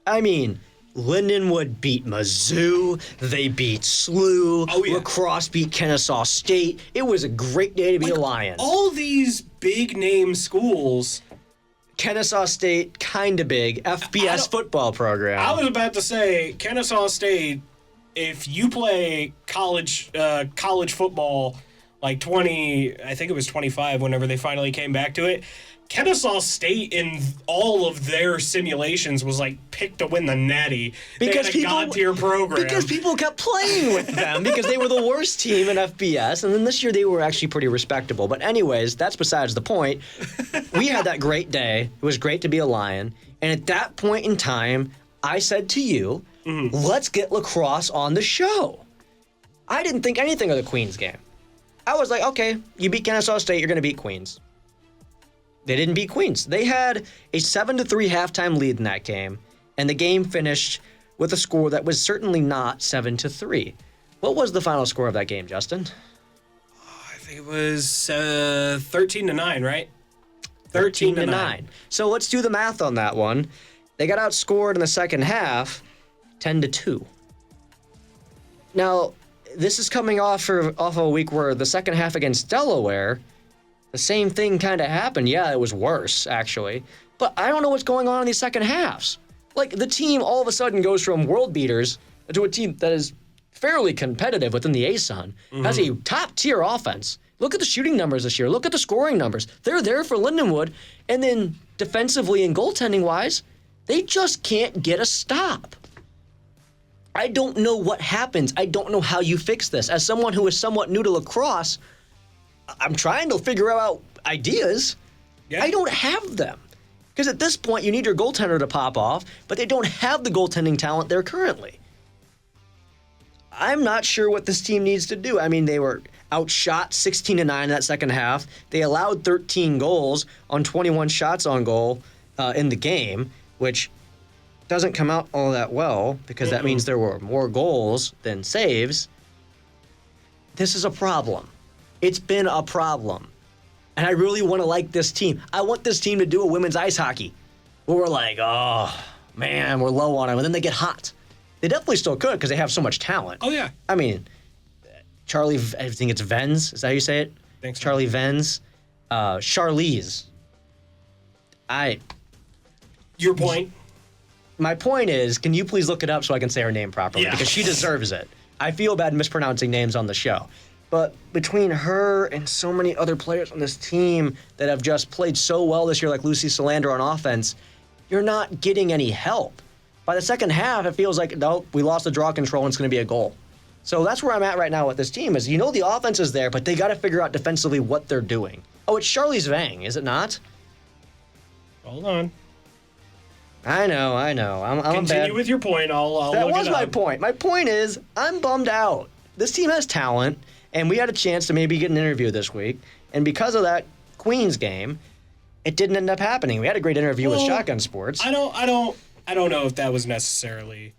S2: I mean, Lindenwood beat Mizzou. They beat SLU.
S4: Oh, yeah.
S2: Lacrosse beat Kennesaw State. It was a great day to be a Lion.
S4: All these big-name schools.
S2: Kennesaw State, kind of big. FBS football program.
S4: I was about to say, Kennesaw State, if you play college football like 20, I think it was 25 whenever they finally came back to it, Kennesaw State in all of their simulations was like picked to win the Natty.
S2: Because
S4: they had a god-tier program.
S2: Because people kept playing with them because they were the worst team in FBS, and then this year they were actually pretty respectable. But anyways, that's besides the point. We had that great day. It was great to be a Lion. And at that point in time, I said to you, let's get lacrosse on the show. I didn't think anything of the Queens game. I was like, okay, you beat Kennesaw State, you're going to beat Queens. They didn't beat Queens. They had a 7-3 halftime lead in that game, and the game finished with a score that was certainly not 7-3. What was the final score of that game, Justin?
S4: I think it was 13-9, right?
S2: 13-9. So let's do the math on that one. They got outscored in the second half, 10-2. Now, this is coming off of a week where the second half against Delaware, the same thing kind of happened. Yeah, it was worse, actually. But I don't know what's going on in these second halves. Like, the team all of a sudden goes from world beaters to a team that is fairly competitive within the ASUN, has a top-tier offense. Look at the shooting numbers this year. Look at the scoring numbers. They're there for Lindenwood. And then defensively and goaltending-wise, they just can't get a stop. I don't know what happens. I don't know how you fix this. As someone who is somewhat new to lacrosse, I'm trying to figure out ideas.
S4: Yeah.
S2: I don't have them. Because at this point, you need your goaltender to pop off, but they don't have the goaltending talent there currently. I'm not sure what this team needs to do. I mean, they were outshot 16-9 in that second half. They allowed 13 goals on 21 shots on goal in the game, which doesn't come out all that well because that means there were more goals than saves. This is a problem. It's been a problem. And I really want to like this team. I want this team to do a women's ice hockey where we're like, oh, man, we're low on them. And then they get hot. They definitely still could because they have so much talent.
S4: Oh, yeah.
S2: I mean, Charlie, I think it's Venz. Is that how you say it?
S4: Thanks.
S2: Charlie Venz. Charlize.
S4: Your point?
S2: My point is, can you please look it up so I can say her name properly?
S4: Yeah.
S2: Because she deserves it. I feel bad mispronouncing names on the show. But between her and so many other players on this team that have just played so well this year, like Lucy Solander on offense, you're not getting any help. By the second half, it feels like, nope, we lost the draw control and it's going to be a goal. So that's where I'm at right now with this team is, the offense is there, but they got to figure out defensively what they're doing. Oh, it's Charlize Vang, is it not?
S4: Hold on.
S2: I know. I'm
S4: Continue with your point. I'll
S2: That
S4: look
S2: was
S4: it
S2: my
S4: up.
S2: point. My point is, I'm bummed out. This team has talent, and we had a chance to maybe get an interview this week. And because of that Queens game, it didn't end up happening. We had a great interview with Shotgun Sports.
S4: I don't know if that was necessarily.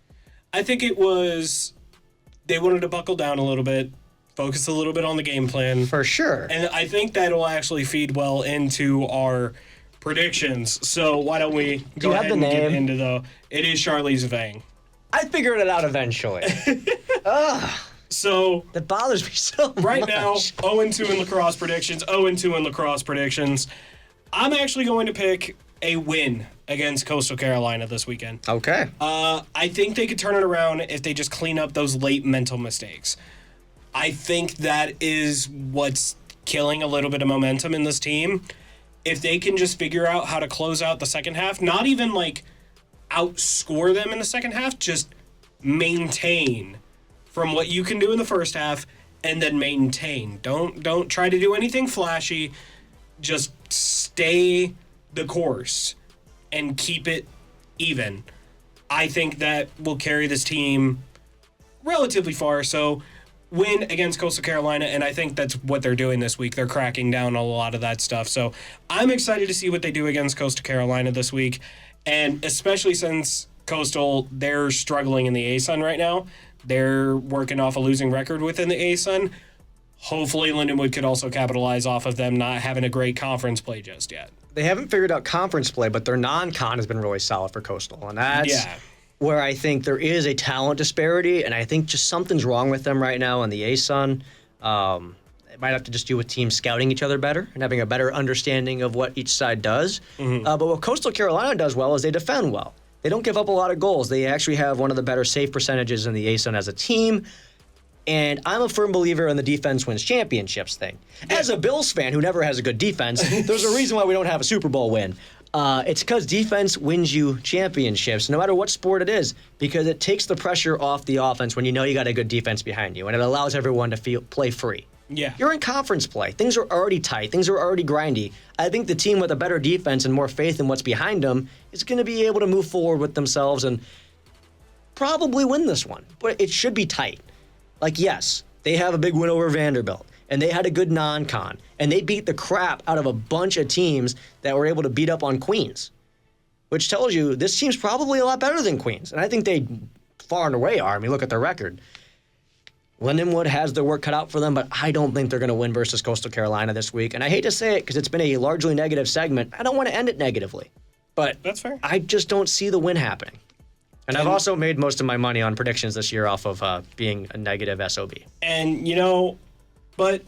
S4: I think it was they wanted to buckle down a little bit, focus a little bit on the game plan.
S2: For sure.
S4: And I think that'll actually feed well into our predictions. So why don't we go
S2: you have
S4: ahead
S2: the
S4: and get
S2: name?
S4: into the... It is Charlize Vang.
S2: I figured it out eventually.
S4: So
S2: That bothers me so much.
S4: right now, 0-2 in lacrosse predictions, 0-2 in lacrosse predictions. I'm actually going to pick a win against Coastal Carolina this weekend.
S2: Okay.
S4: I think they could turn it around if they just clean up those late mental mistakes. I think that is what's killing a little bit of momentum in this team. If they can just figure out how to close out the second half, not even like outscore them in the second half, just maintain from what you can do in the first half and then maintain. Don't try to do anything flashy. Just stay the course and keep it even. I think that will carry this team relatively far. So win against Coastal Carolina, and I think that's what they're doing this week. They're cracking down on a lot of that stuff. So I'm excited to see what they do against Coastal Carolina this week, and especially since Coastal, they're struggling in the ASUN right now. They're working off a losing record within the ASUN. Hopefully Lindenwood could also capitalize off of them not having a great conference play just yet.
S2: They haven't figured out conference play, but their non-con has been really solid for Coastal. And that's where I think there is a talent disparity, and I think just something's wrong with them right now in the ASUN. It might have to just do with teams scouting each other better and having a better understanding of what each side does. But what Coastal Carolina does well is they defend well. They don't give up a lot of goals. They actually have one of the better save percentages in the ASUN as a team. And I'm a firm believer in the defense wins championships thing. As a Bills fan who never has a good defense, there's a reason why we don't have a Super Bowl win. It's because defense wins you championships, no matter what sport it is, because it takes the pressure off the offense when you know you got a good defense behind you, and it allows everyone to play free.
S4: Yeah.
S2: You're in conference play. Things are already tight. Things are already grindy. I think the team with a better defense and more faith in what's behind them is going to be able to move forward with themselves and probably win this one. But it should be tight. Like, yes, they have a big win over Vanderbilt, and they had a good non-con, and they beat the crap out of a bunch of teams that were able to beat up on Queens, which tells you this team's probably a lot better than Queens. And I think they far and away are. I mean, look at their record. Lindenwood has their work cut out for them, but I don't think they're going to win versus Coastal Carolina this week. And I hate to say it because it's been a largely negative segment. I don't want to end it negatively, but
S4: That's fair.
S2: I just don't see the win happening. And I've also made most of my money on predictions this year off of being a negative SOB.
S4: And, but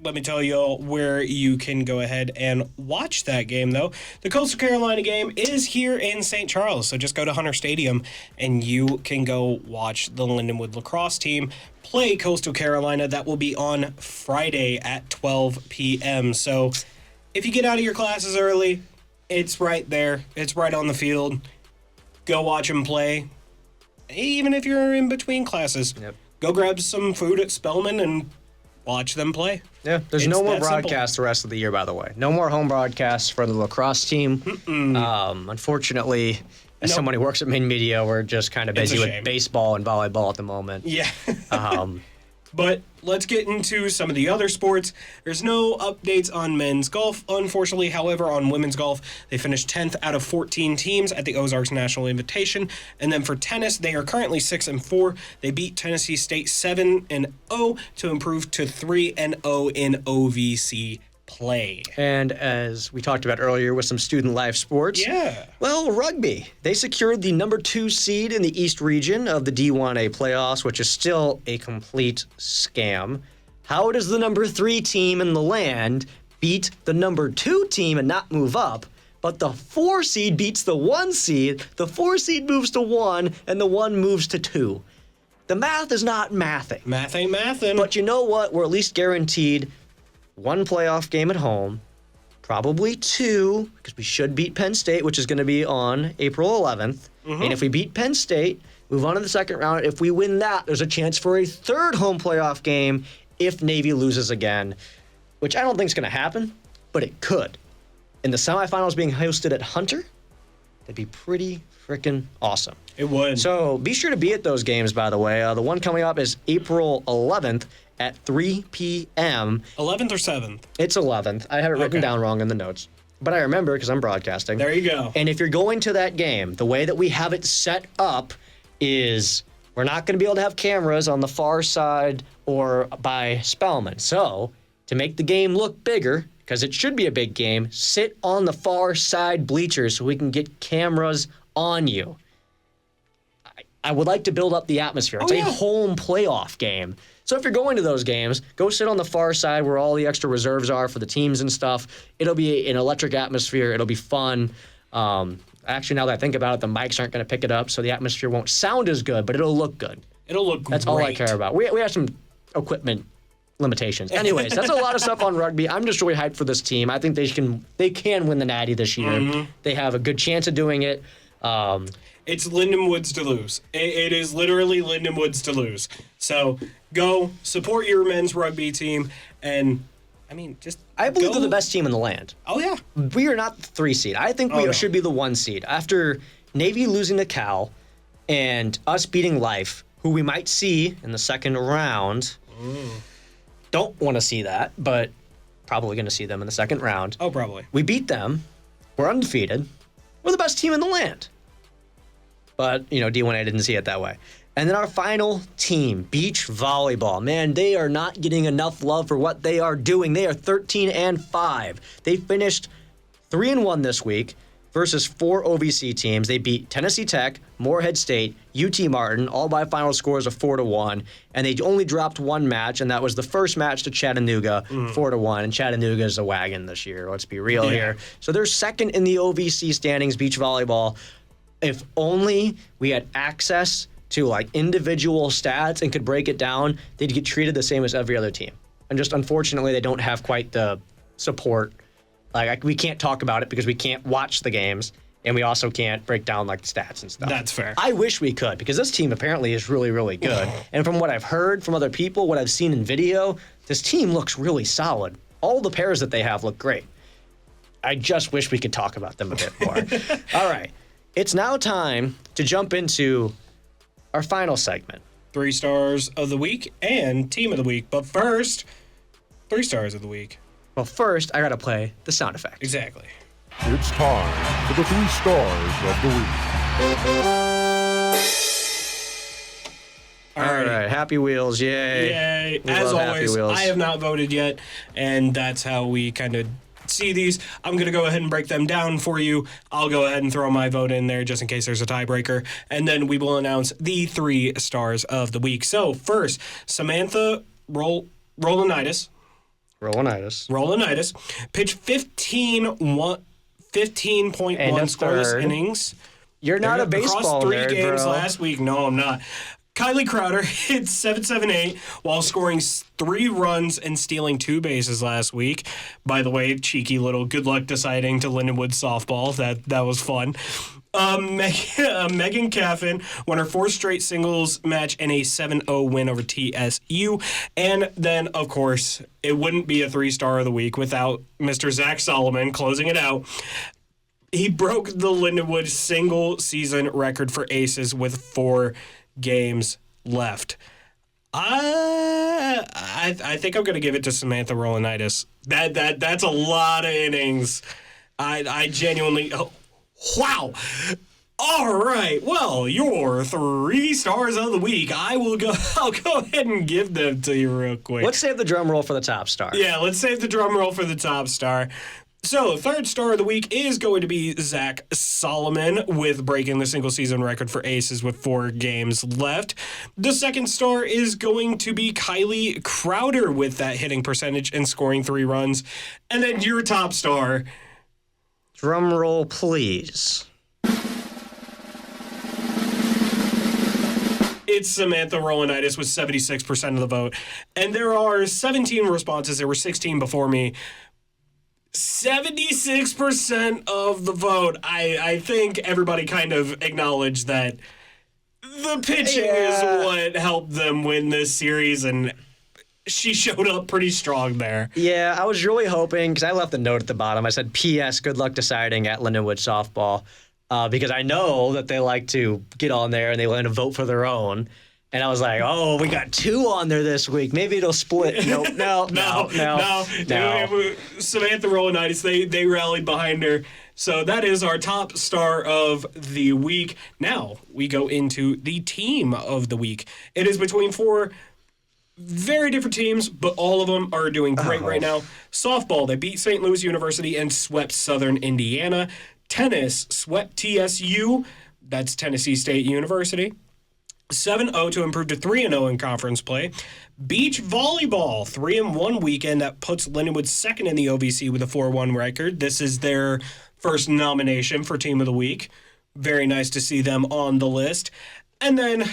S4: let me tell you where you can go ahead and watch that game, though. The Coastal Carolina game is here in St. Charles, so just go to Hunter Stadium and you can go watch the Lindenwood lacrosse team play Coastal Carolina. That will be on Friday at 12 p.m. So if you get out of your classes early, it's right there. It's right on the field. Go watch them play. Even if you're in between classes, go grab some food at Spellman and watch them play.
S2: Yeah, there's
S4: It's
S2: no more
S4: that simple.
S2: broadcasts the rest of the year, by the way. No more home broadcasts for the lacrosse team. Unfortunately, as someone who works at Main Media, we're just kind of
S4: It's a
S2: busy with
S4: shame.
S2: baseball and volleyball at the moment.
S4: Yeah. But let's get into some of the other sports. There's no updates on men's golf, unfortunately. However, on women's golf, they finished 10th out of 14 teams at the Ozarks National Invitation. And then for tennis, they are currently 6-4. They beat Tennessee State 7-0 to improve to 3-0 in OVC play.
S2: And as we talked about earlier with some student life sports, well, rugby. They secured the number 2 seed in the East region of the D1A playoffs, which is still a complete scam. How does the number 3 team in the land beat the number 2 team and not move up, but the 4 seed beats the 1 seed, the 4 seed moves to 1, and the 1 moves to 2? The math is not mathing.
S4: Math ain't mathin'.
S2: But you know what? We're at least guaranteed 1 playoff game at home, probably 2, because we should beat Penn State, which is going to be on April 11th. And if we beat Penn State, move on to the second round. If we win that, there's a chance for a third home playoff game if Navy loses again, which I don't think is going to happen, but it could. And the semifinals being hosted at Hunter, that'd be pretty freaking awesome.
S4: It would.
S2: So be sure to be at those games, by the way. The one coming up is April 11th at 3 p.m.
S4: 11th or 7th?
S2: It's 11th. I have it written down wrong in the notes. But I remember because I'm broadcasting.
S4: There you go.
S2: And if you're going to that game, the way that we have it set up is we're not going to be able to have cameras on the far side or by Spellman. So to make the game look bigger, because it should be a big game, sit on the far side bleachers so we can get cameras on you. I would like to build up the atmosphere. It's a home playoff game. So if you're going to those games, go sit on the far side where all the extra reserves are for the teams and stuff. It'll be an electric atmosphere. It'll be fun. Actually, now that I think about it, the mics aren't going to pick it up, so the atmosphere won't sound as good, but it'll look good.
S4: It'll look great.
S2: That's all I care about. We have some equipment limitations. Anyways, that's a lot of stuff on rugby. I'm just really hyped for this team. I think they can win the Natty this year. Mm-hmm. They have a good chance of doing it.
S4: It's Lindenwood's to lose. It is literally Lindenwood's to lose. So go support your men's rugby team, and
S2: I believe they're the best team in the land.
S4: Oh yeah,
S2: we are not the 3 seed. I think we should be the 1 seed after Navy losing to Cal and us beating Life, who we might see in the second round. Don't want to see that, but probably going to see them in the second round.
S4: Oh, probably.
S2: We beat them. We're undefeated. We're the best team in the land. But, D1A didn't see it that way. And then our final team, beach volleyball. Man, they are not getting enough love for what they are doing. They are 13-5. They finished 3-1 this week versus 4 OVC teams. They beat Tennessee Tech, Morehead State, UT Martin, all by final scores of 4-1. And they only dropped 1 match, and that was the first match to Chattanooga, 4-1. And Chattanooga is a wagon this year. Let's be real here. So they're second in the OVC standings, beach volleyball. If only we had access to individual stats and could break it down, they'd get treated the same as every other team. And just unfortunately, they don't have quite the support. We can't talk about it because we can't watch the games, and we also can't break down the stats and stuff.
S4: That's fair.
S2: I wish we could, because this team apparently is really, really good. And from what I've heard from other people, what I've seen in video, this team looks really solid. All the pairs that they have look great. I just wish we could talk about them a bit more. All right. It's now time to jump into our final segment.
S4: 3 stars of the week and team of the week. But first, 3 stars of the week.
S2: Well, first, I got to play the sound effect.
S4: Exactly.
S1: It's time for the 3 stars of the week.
S2: All right, Happy Wheels, yay.
S4: Yay.
S2: We
S4: As
S2: love
S4: always,
S2: Happy Wheels.
S4: I have not voted yet, and that's how we kind of see these. I'm going to go ahead and break them down for you. I'll go ahead and throw my vote in there just in case there's a tiebreaker, and then we will announce the 3 stars of the week. So first, Samantha Rolanitis. Pitched 15.1 scoreless innings.
S2: You're not a baseball
S4: across 3
S2: nerd,
S4: games
S2: bro.
S4: last week. No, I'm not. Kylie Crowder hit .778 while scoring 3 runs and stealing 2 bases last week. By the way, cheeky little good luck deciding to Lindenwood softball. That was fun. Megan Caffin won her 4th straight singles match in a 7-0 win over TSU. And then, of course, it wouldn't be a 3-star of the week without Mr. Zach Solomon closing it out. He broke the Lindenwood single season record for aces with 4 games left. I think I'm going to give it to Samantha Rolanitis. That's a lot of innings. I genuinely... Oh, wow. All right. Well, your 3 stars of the week. I'll go ahead and give them to you real quick.
S2: Let's save the drum roll for the top star.
S4: Yeah, let's save the drum roll for the top star. So, 3rd star of the week is going to be Zach Solomon with breaking the single season record for aces with 4 games left. The 2nd star is going to be Kylie Crowder with that hitting percentage and scoring 3 runs. And then your top star.
S2: Drum roll, please.
S4: It's Samantha Rolanitis with 76% of the vote. And there are 17 responses. There were 16 before me. 76% of the vote. I think everybody kind of acknowledged that the pitching is what helped them win this series, and she showed up pretty strong there.
S2: Yeah, I was really hoping, because I left a note at the bottom. I said, P.S. Good luck deciding at Lindenwood softball, because I know that they like to get on there and they want to vote for their own. And I was like, oh, we got 2 on there this week. Maybe it'll split. No.
S4: Samantha Rolanitis, they rallied behind her. So that is our top star of the week. Now we go into the team of the week. It is between 4 very different teams, but all of them are doing great right now. Softball, they beat St. Louis University and swept Southern Indiana. Tennis swept TSU, that's Tennessee State University. 7-0 to improve to 3-0 in conference play. Beach volleyball, 3-1 weekend. That puts Lindenwood second in the OVC with a 4-1 record. This is their first nomination for Team of the Week. Very nice to see them on the list. And then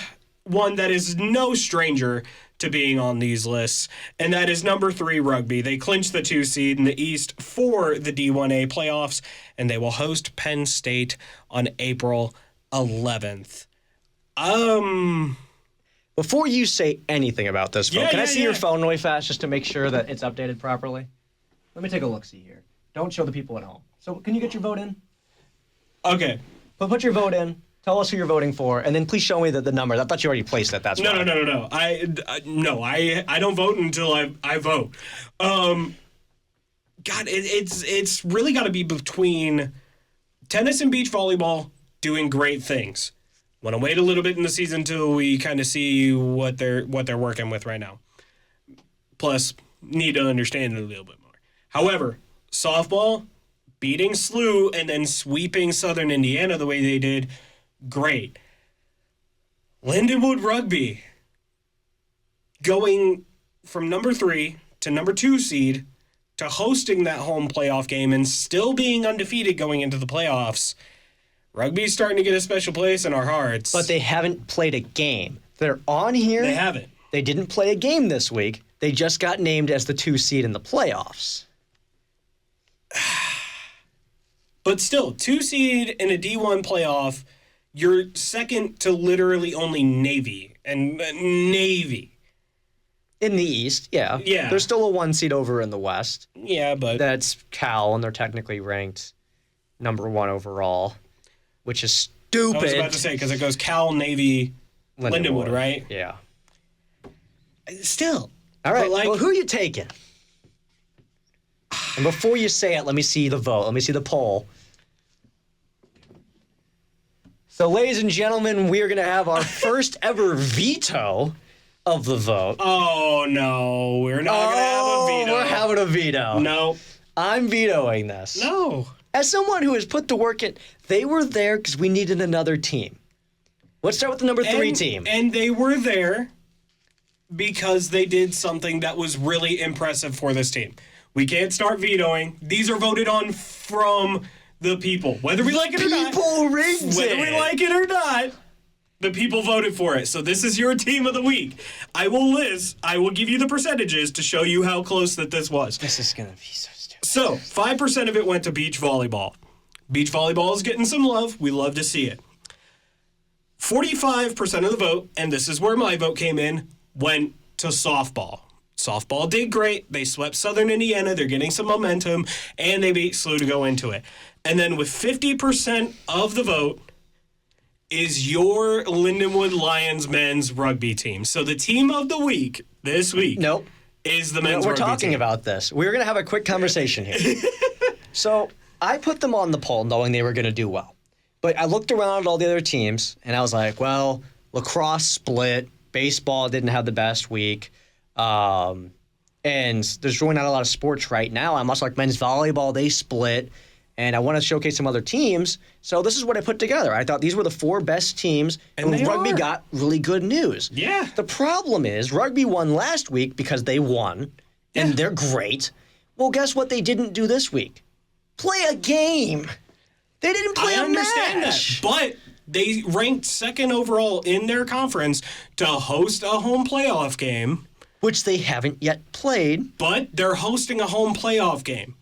S4: one that is no stranger to being on these lists, and that is number 3 rugby. They clinched the 2 seed in the East for the D1A playoffs, and they will host Penn State on April 11th.
S2: Before you say anything about this, phone, can I see your phone really fast just to make sure that it's updated properly? Let me take a look-see here. Don't show the people at home. So can you get your vote in?
S4: Okay.
S2: But put your vote in. Tell us who you're voting for, and then please show me the number. I thought you already placed it. That's why.
S4: No. I don't vote until I vote. God, it's really got to be between tennis and beach volleyball doing great things. Want to wait a little bit in the season till we kind of see what they're working with right now. Plus, need to understand it a little bit more. However, softball beating SLU and then sweeping Southern Indiana the way they did, great. Lindenwood rugby going from number 3 to number 2 seed to hosting that home playoff game and still being undefeated going into the playoffs. Rugby's starting to get a special place in our hearts.
S2: But they haven't played a game. They're on here.
S4: They haven't.
S2: They didn't play a game this week. They just got named as the 2 seed in the playoffs.
S4: But still, 2 seed in a D1 playoff, you're second to literally only Navy. And Navy.
S2: In the East, yeah.
S4: Yeah.
S2: There's still a 1 seed over in the West.
S4: Yeah, but...
S2: That's Cal, and they're technically ranked number 1 overall, which is stupid.
S4: I was about to say, because it goes Cal, Navy, Lindenwood, right?
S2: Yeah.
S4: Still.
S2: All right, well, who are you taking? And before you say it, let me see the vote. Let me see the poll. So, ladies and gentlemen, we are going to have our first ever veto of the vote.
S4: Oh, no. We're not going to have a veto.
S2: We're having a veto.
S4: No.
S2: I'm vetoing this.
S4: No.
S2: As someone who has put the work in, they were there because we needed another team. Let's start with the number 3 team.
S4: And they were there because they did something that was really impressive for this team. We can't start vetoing. These are voted on from the people. Whether we like it or not.
S2: People rigged it.
S4: Whether we like it or not, the people voted for it. So this is your team of the week. I will give you the percentages to show you how close that this was.
S2: This is going to be so stupid.
S4: So 5% of it went to beach volleyball. Beach volleyball is getting some love. We love to see it. 45% of the vote, and this is where my vote came in, went to softball. Softball did great. They swept Southern Indiana. They're getting some momentum, and they beat SLU to go into it. And then with 50% of the vote is your Lindenwood Lions men's rugby team. So the team of the week this week is the men's rugby team.
S2: We're talking about this. We're going to have a quick conversation here. So I put them on the poll knowing they were going to do well. But I looked around at all the other teams, and I was like, well, lacrosse split. Baseball didn't have the best week. And there's really not a lot of sports right now. I'm also like men's volleyball, they split. And I want to showcase some other teams. So this is what I put together. I thought these were the 4 best teams. And rugby got really good news.
S4: Yeah.
S2: The problem is rugby won last week because they won. And they're great. Well, guess what they didn't do this week? Play a game. They didn't play a match. I understand that.
S4: But they ranked second overall in their conference to host a home playoff game.
S2: Which they haven't yet played.
S4: But they're hosting a home playoff game.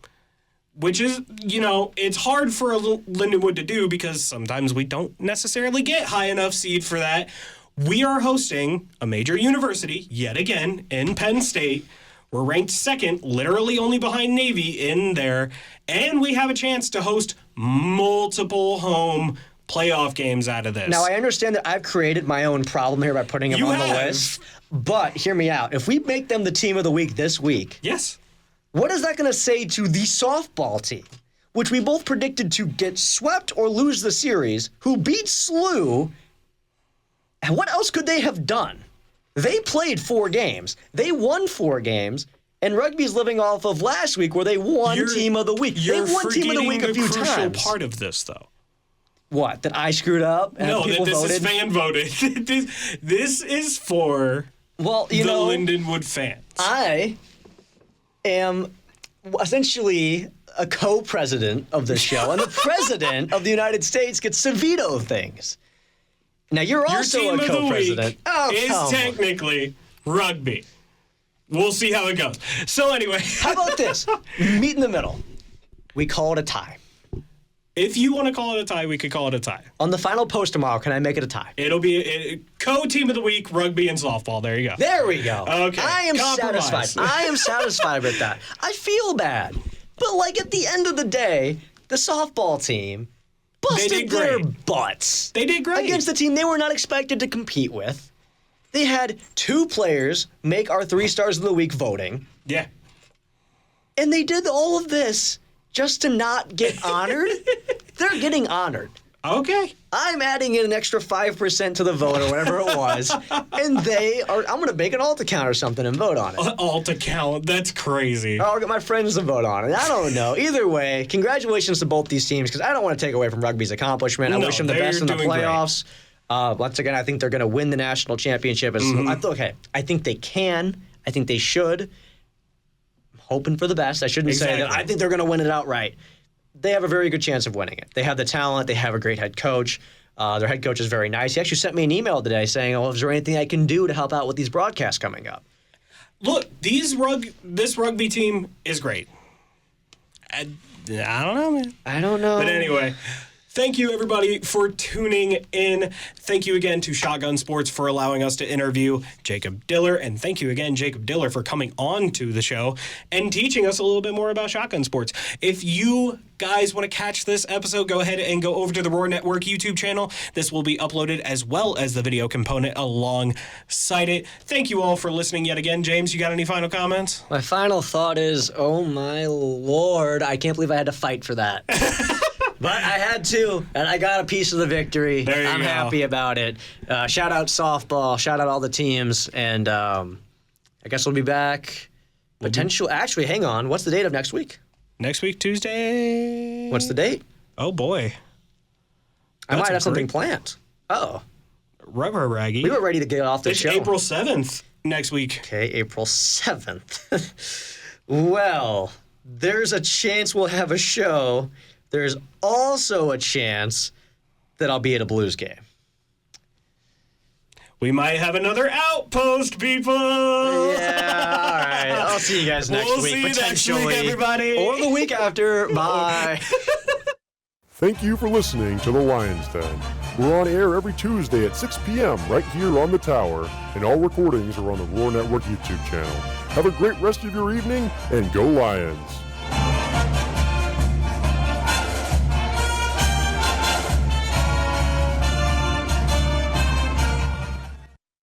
S4: which is, it's hard for Lindenwood to do because sometimes we don't necessarily get high enough seed for that. We are hosting a major university, yet again, in Penn State. We're ranked second, literally only behind Navy in there, and we have a chance to host multiple home playoff games out of this.
S2: Now, I understand that I've created my own problem here by putting them on the list, but hear me out. If we make them the team of the week this week,
S4: yes.
S2: What is that going to say to the softball team, which we both predicted to get swept or lose the series, who beat SLU? And what else could they have done? They played 4 games. They won 4 games. And rugby's living off of last week where they won Team of the Week. They won Team of the Week a few times.
S4: You're forgetting the crucial part of this, though.
S2: What? That I screwed up? And
S4: no,
S2: people
S4: that this
S2: voted?
S4: is fan voted. This is for the Lindenwood fans.
S2: I am essentially a co-president of this show, and the president of the United States gets to veto things. Now, you're also
S4: Your team
S2: a co-president.
S4: Of the week is technically rugby. We'll see how it goes. So anyway.
S2: How about this? Meet in the middle. We call it a tie.
S4: If you want to call it a tie, we could call it a tie.
S2: On the final post tomorrow, can I make it a tie?
S4: It'll be a co-team of the week, rugby and softball. There you go.
S2: There we go.
S4: Okay.
S2: I am
S4: Compromise.
S2: satisfied. I am satisfied with that. I feel bad. But, at the end of the day, the softball team busted their butts.
S4: They did great.
S2: Against the team they were not expected to compete with. They had 2 players make our 3 stars of the week voting.
S4: Yeah.
S2: And they did all of this just to not get honored. They're getting honored.
S4: Okay.
S2: I'm adding in an extra 5% to the vote or whatever it was. And I'm going to make an alt account or something and vote on it.
S4: Alt account? That's crazy.
S2: I'll get my friends to vote on it. I don't know. Either way, congratulations to both these teams because I don't want to take away from rugby's accomplishment. I wish them the best in the playoffs. Once again, I think they're going to win the national championship. I think they can. I think they should. I'm hoping for the best. I shouldn't say that I think they're going to win it outright. They have a very good chance of winning it. They have the talent. They have a great head coach. Their head coach is very nice. He actually sent me an email today saying, is there anything I can do to help out with these broadcasts coming up?
S4: Look, this rugby team is great. I don't know, man.
S2: I don't know.
S4: But anyway, thank you, everybody, for tuning in. Thank you again to Shotgun Sports for allowing us to interview Jacob Diller. And thank you again, Jacob Diller, for coming on to the show and teaching us a little bit more about Shotgun Sports. If you guys want to catch this episode, go ahead and go over to the Roar Network YouTube channel. This will be uploaded as well as the video component alongside it. Thank you all for listening yet again. James, you got any final comments?
S2: My final thought is, oh my Lord, I can't believe I had to fight for that. But I had to, and I got a piece of the victory. I'm happy about it. Shout out softball, shout out all the teams, and I guess we'll be back. Actually, hang on. What's the date of next week?
S4: Next week, Tuesday.
S2: What's the date?
S4: Oh, boy.
S2: I might have something planned. Oh.
S4: Rubber Raggy.
S2: We were ready to get off the show.
S4: It's April 7th next week.
S2: Okay, April 7th. Well, there's a chance we'll have a show. There's also a chance that I'll be at a Blues game.
S4: We might have another outpost, people.
S2: Yeah, all right. I'll see you guys next week, potentially.
S4: Next week, everybody.
S2: Or the week after. Bye.
S1: Thank you for listening to The Lions Den. We're on air every Tuesday at 6 p.m. right here on the Tower, and all recordings are on the Roar Network YouTube channel. Have a great rest of your evening, and go Lions!